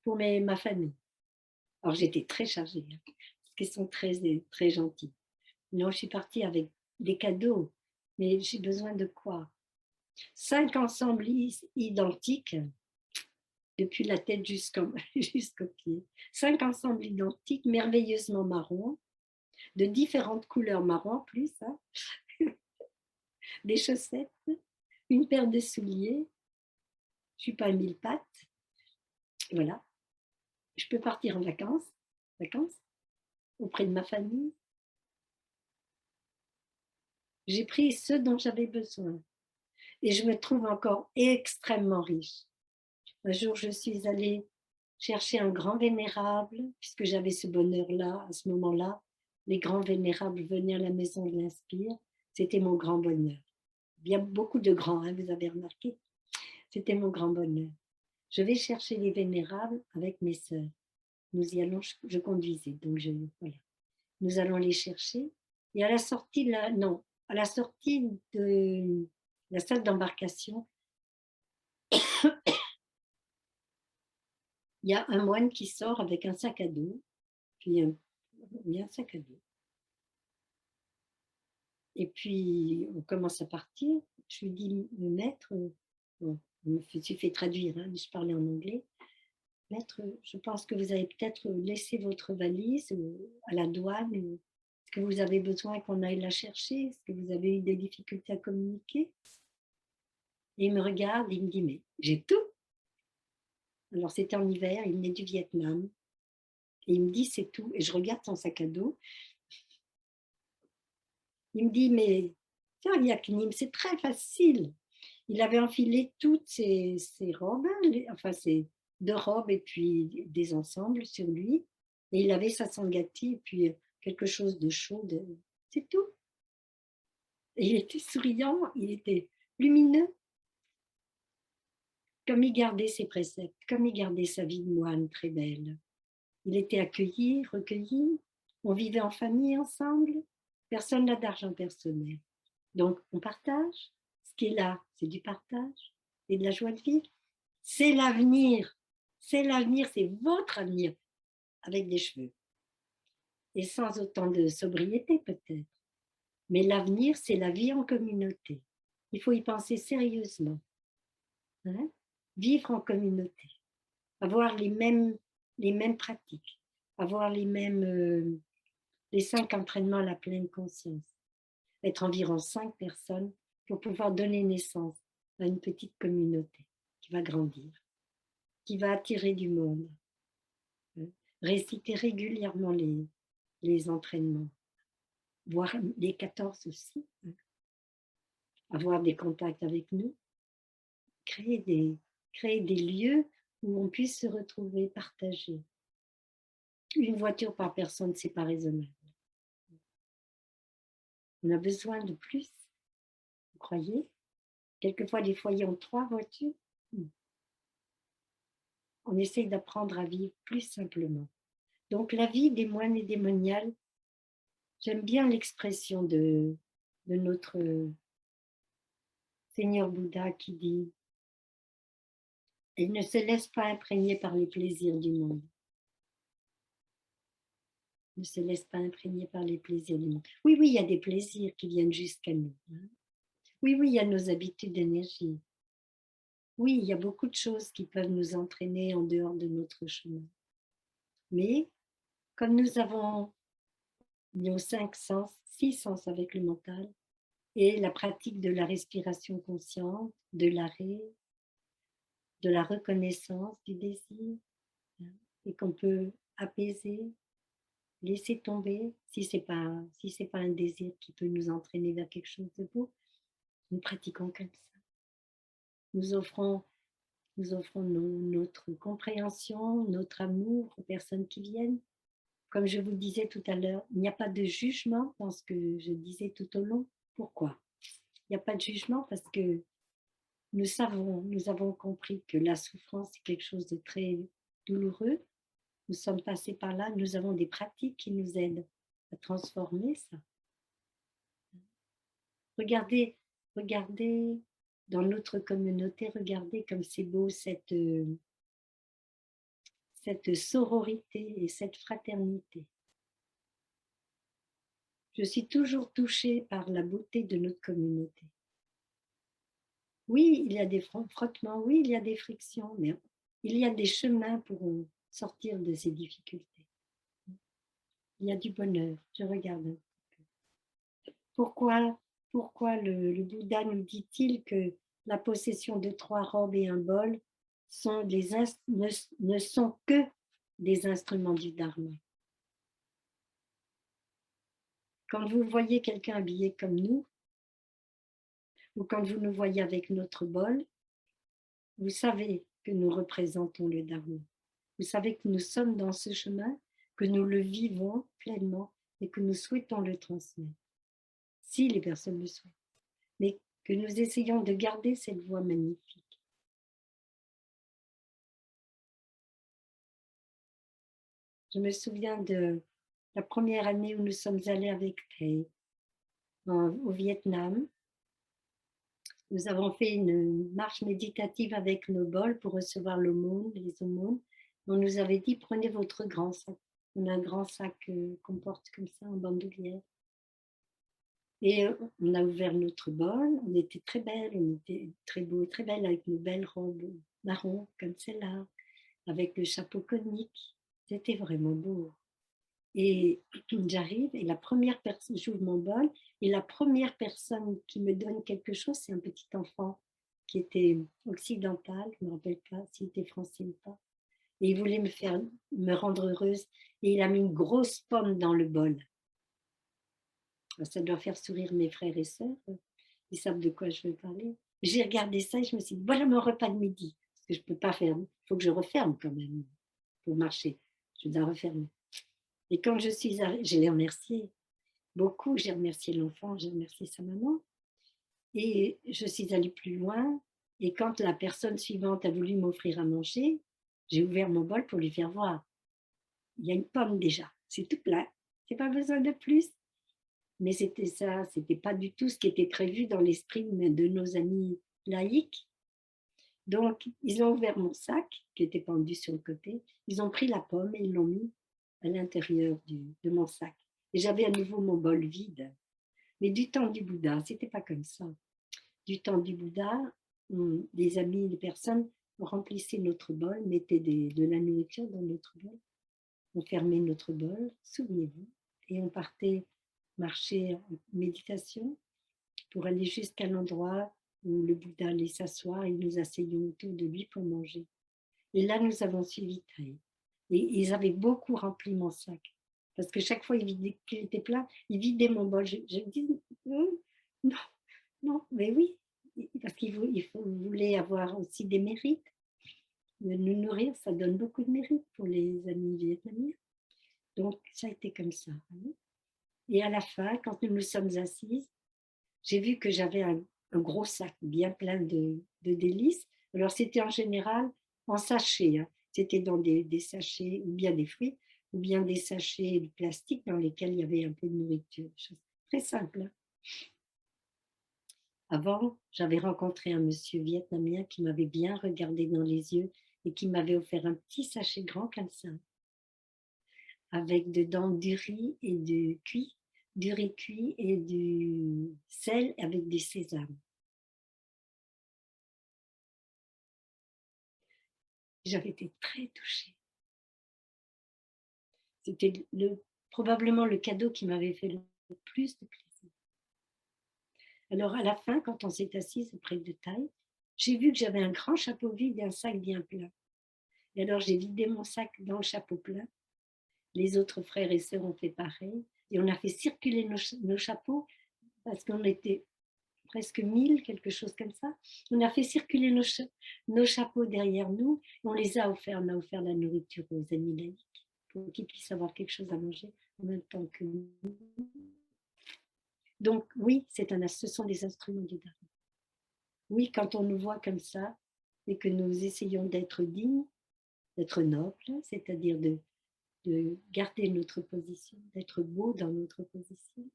pour ma famille. Alors j'étais très chargée, hein, parce qu'ils sont très, très gentils. Non, je suis partie avec des cadeaux, mais j'ai besoin de quoi? 5 ensembles identiques, depuis la tête jusqu'au pied. 5 ensembles identiques, merveilleusement marron, de différentes couleurs marron en plus, hein. Des chaussettes, une paire de souliers. Je ne suis pas à 1000 pattes. Voilà. Je peux partir en vacances auprès de ma famille. J'ai pris ce dont j'avais besoin. Et je me trouve encore extrêmement riche. Un jour, je suis allée chercher un grand vénérable, puisque j'avais ce bonheur-là, à ce moment-là. Les grands vénérables venaient à la maison de l'Inspire. C'était mon grand bonheur. Bien beaucoup de grands, hein, vous avez remarqué. C'était mon grand bonheur. Je vais chercher les vénérables avec mes sœurs. Nous y allons, je conduisais, donc voilà. Nous allons les chercher. Et à la sortie, à la sortie de la salle d'embarcation, il y a un moine qui sort avec un sac à dos, puis un sac à dos. Et puis, on commence à partir. Je lui dis, maître, bon, je me suis fait traduire, hein, je parlais en anglais. Maître, je pense que vous avez peut-être laissé votre valise à la douane. Est-ce que vous avez besoin qu'on aille la chercher? Est-ce que vous avez eu des difficultés à communiquer? Et il me regarde, il me dit, mais j'ai tout. Alors, c'était en hiver, il venait du Vietnam. Et il me dit, c'est tout. Et je regarde son sac à dos. Il me dit, mais Yaknim, c'est très facile. Il avait enfilé toutes ses robes, enfin ses 2 robes et puis des ensembles sur lui. Et il avait sa sangati et puis quelque chose de chaud. C'est tout. Et il était souriant, il était lumineux. Comme il gardait ses préceptes, comme il gardait sa vie de moine très belle. Il était accueilli, recueilli. On vivait en famille ensemble. Personne n'a d'argent personnel. Donc, on partage. Ce qui est là, c'est du partage et de la joie de vivre. C'est l'avenir. C'est l'avenir, c'est votre avenir, avec des cheveux. Et sans autant de sobriété, peut-être. Mais l'avenir, c'est la vie en communauté. Il faut y penser sérieusement. Hein? Vivre en communauté. Avoir les mêmes pratiques. Avoir les 5 entraînements à la pleine conscience. Être environ 5 personnes pour pouvoir donner naissance à une petite communauté qui va grandir, qui va attirer du monde. Réciter régulièrement les entraînements, voire les 14 aussi. Avoir des contacts avec nous, créer des lieux où on puisse se retrouver, partager. Une voiture par personne, c'est pas raisonnable. On a besoin de plus, vous croyez? Quelquefois, les foyers ont 3 voitures. On essaye d'apprendre à vivre plus simplement. Donc, la vie des moines et des moniales, j'aime bien l'expression de notre Seigneur Bouddha qui dit « Il ne se laisse pas imprégner par les plaisirs du monde. » Ne se laisse pas imprégner par les plaisirs du monde. Oui, il y a des plaisirs qui viennent jusqu'à nous. Hein. Oui, il y a nos habitudes d'énergie. Oui, il y a beaucoup de choses qui peuvent nous entraîner en dehors de notre chemin. Mais comme nous avons nos 5 sens, 6 sens avec le mental, et la pratique de la respiration consciente, de l'arrêt, de la reconnaissance du désir, hein, et qu'on peut apaiser, laisser tomber, si c'est pas un désir qui peut nous entraîner vers quelque chose de beau, nous pratiquons comme ça. Nous offrons notre compréhension, notre amour aux personnes qui viennent. Comme je vous disais tout à l'heure, il n'y a pas de jugement dans ce que je disais tout au long. Pourquoi? Il n'y a pas de jugement parce que nous avons compris que la souffrance est quelque chose de très douloureux. Nous sommes passés par là, nous avons des pratiques qui nous aident à transformer ça. Regardez dans notre communauté, regardez comme c'est beau cette sororité et cette fraternité. Je suis toujours touchée par la beauté de notre communauté. Oui, il y a des frottements, oui, il y a des frictions, mais il y a des chemins pour sortir de ces difficultés. Il y a du bonheur, je regarde un peu. Pourquoi le Bouddha nous dit-il que la possession de 3 robes et un bol ne sont que des instruments du Dharma? Quand vous voyez quelqu'un habillé comme nous, ou quand vous nous voyez avec notre bol, vous savez que nous représentons le Dharma. Vous savez que nous sommes dans ce chemin, que nous le vivons pleinement et que nous souhaitons le transmettre, si les personnes le souhaitent, mais que nous essayons de garder cette voie magnifique. Je me souviens de la première année où nous sommes allés avec Thay au Vietnam. Nous avons fait une marche méditative avec nos bols pour recevoir l'aumône, les aumônes. On nous avait dit, prenez votre grand sac. On a un grand sac qu'on porte comme ça en bandoulière. Et on a ouvert notre bol. On était très belles, on était très beaux et très belles avec nos belles robes marron comme celle-là, avec le chapeau conique. C'était vraiment beau. Et j'arrive et la première personne, j'ouvre mon bol et la première personne qui me donne quelque chose, c'est un petit enfant qui était occidental, je ne me rappelle pas s'il était français ou pas. Et il voulait me rendre heureuse et il a mis une grosse pomme dans le bol. Ça doit faire sourire mes frères et sœurs, ils savent de quoi je veux parler. J'ai regardé ça et je me suis dit, voilà mon repas de midi. Parce que je ne peux pas faire, il faut que je referme quand même pour marcher. Je dois refermer. Et quand je suis arrivée, je l'ai remercié beaucoup, j'ai remercié l'enfant, j'ai remercié sa maman. Et je suis allée plus loin. Et quand la personne suivante a voulu m'offrir à manger, j'ai ouvert mon bol pour lui faire voir. Il y a une pomme déjà, c'est tout plein, j'ai pas besoin de plus. Mais c'était ça, c'était pas du tout ce qui était prévu dans l'esprit de nos amis laïcs. Donc, ils ont ouvert mon sac, qui était pendu sur le côté, ils ont pris la pomme et ils l'ont mis à l'intérieur de mon sac. Et j'avais à nouveau mon bol vide. Mais du temps du Bouddha, c'était pas comme ça. Du temps du Bouddha, des amis, des personnes remplissaient notre bol, mettaient de la nourriture dans notre bol, on fermait notre bol, souvenez-vous, et on partait marcher en méditation pour aller jusqu'à l'endroit où le Bouddha allait s'asseoir et nous asseyions autour de lui pour manger. Et là, nous avons suivi Thay. Et ils avaient beaucoup rempli mon sac. Parce que chaque fois qu'il était plein, ils vidaient mon bol. Je me dis, non, non, mais oui, parce qu'ils voulaient avoir aussi des mérites. De nous nourrir, ça donne beaucoup de mérite pour les amis vietnamiens. Donc, ça a été comme ça. Et à la fin, quand nous nous sommes assises, j'ai vu que j'avais un gros sac bien plein de délices. Alors, c'était en général en sachets. Hein. C'était dans des sachets, ou bien des fruits, ou bien des sachets de plastique dans lesquels il y avait un peu de nourriture. Très simple. Hein. Avant, j'avais rencontré un monsieur vietnamien qui m'avait bien regardé dans les yeux et qui m'avait offert un petit sachet grand comme ça, avec dedans du riz et du riz cuit et du sel avec du sésame. J'avais été très touchée. C'était probablement le cadeau qui m'avait fait le plus de plaisir. Alors à la fin, quand on s'est assise auprès de Thay, j'ai vu que j'avais un grand chapeau vide et un sac bien plein. Et alors j'ai vidé mon sac dans le chapeau plein. Les autres frères et sœurs ont fait pareil. Et on a fait circuler nos chapeaux parce qu'on était presque 1000, quelque chose comme ça. On a fait circuler nos chapeaux derrière nous. Et on les a offerts. On a offert la nourriture aux amis laïcs pour qu'ils puissent avoir quelque chose à manger en même temps que nous. Donc oui, ce sont des instruments du Dharma. Oui, quand on nous voit comme ça et que nous essayons d'être dignes, d'être nobles, c'est-à-dire de garder notre position, d'être beau dans notre position.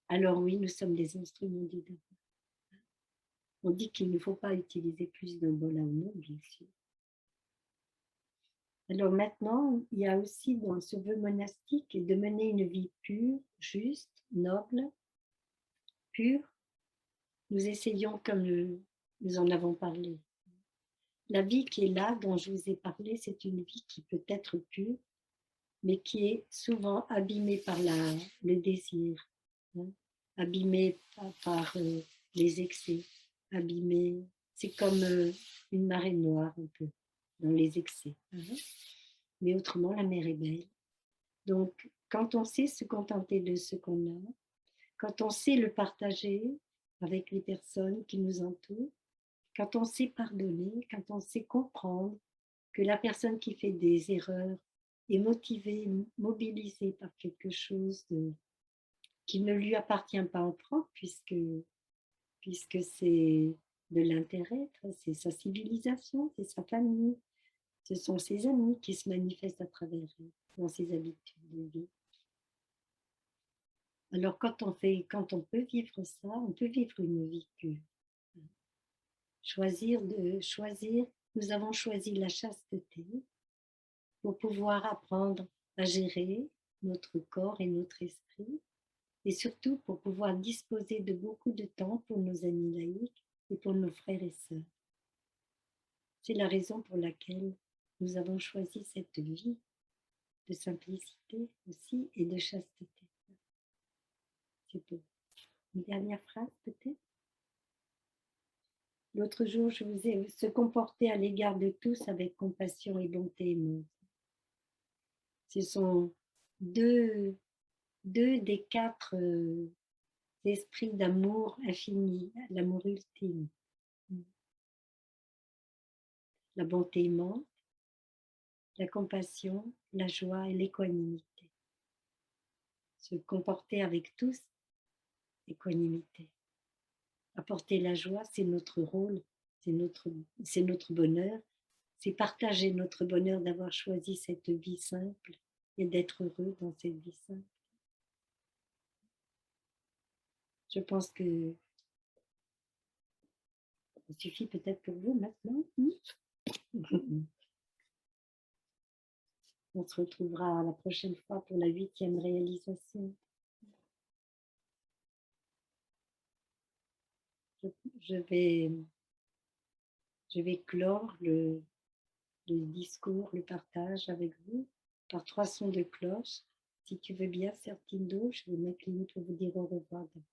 Alors oui, nous sommes des instruments du Dharma. On dit qu'il ne faut pas utiliser plus d'un bol à eau, bien sûr. Alors maintenant, il y a aussi dans ce vœu monastique de mener une vie pure, juste, noble, pure. Nous essayons, comme nous en avons parlé. La vie qui est là, dont je vous ai parlé, c'est une vie qui peut être pure, mais qui est souvent abîmée par le désir, hein, abîmée par les excès, abîmée. C'est comme une marée noire un peu dans les excès. Hein. Mais autrement, la mer est belle. Donc, quand on sait se contenter de ce qu'on a, quand on sait le partager avec les personnes qui nous entourent, quand on sait pardonner, quand on sait comprendre que la personne qui fait des erreurs est motivée, mobilisée par quelque chose qui ne lui appartient pas en propre, puisque c'est de l'intérêt, c'est sa civilisation, c'est sa famille, ce sont ses amis qui se manifestent à travers eux, dans ses habitudes de vie. Alors quand on peut vivre ça, on peut vivre une vie pure. Choisir, nous avons choisi la chasteté pour pouvoir apprendre à gérer notre corps et notre esprit, et surtout pour pouvoir disposer de beaucoup de temps pour nos amis laïcs et pour nos frères et sœurs. C'est la raison pour laquelle nous avons choisi cette vie de simplicité aussi et de chasteté. C'est beau. Une dernière phrase peut-être? L'autre jour, je vous ai se comporter à l'égard de tous avec compassion et bonté aimante. Ce sont deux des 4 esprits d'amour infini, l'amour ultime. La bonté aimante, la compassion, la joie et l'équanimité. Se comporter avec tous, équanimité. Apporter la joie, c'est notre rôle, c'est notre bonheur, c'est partager notre bonheur d'avoir choisi cette vie simple et d'être heureux dans cette vie simple. Je pense que ça suffit peut-être pour vous maintenant. On se retrouvera la prochaine fois pour la 8e réalisation. Je vais clore le discours, le partage avec vous par 3 sons de cloche. Si tu veux bien, Sertindo, je vais m'incliner pour vous dire au revoir d'abord.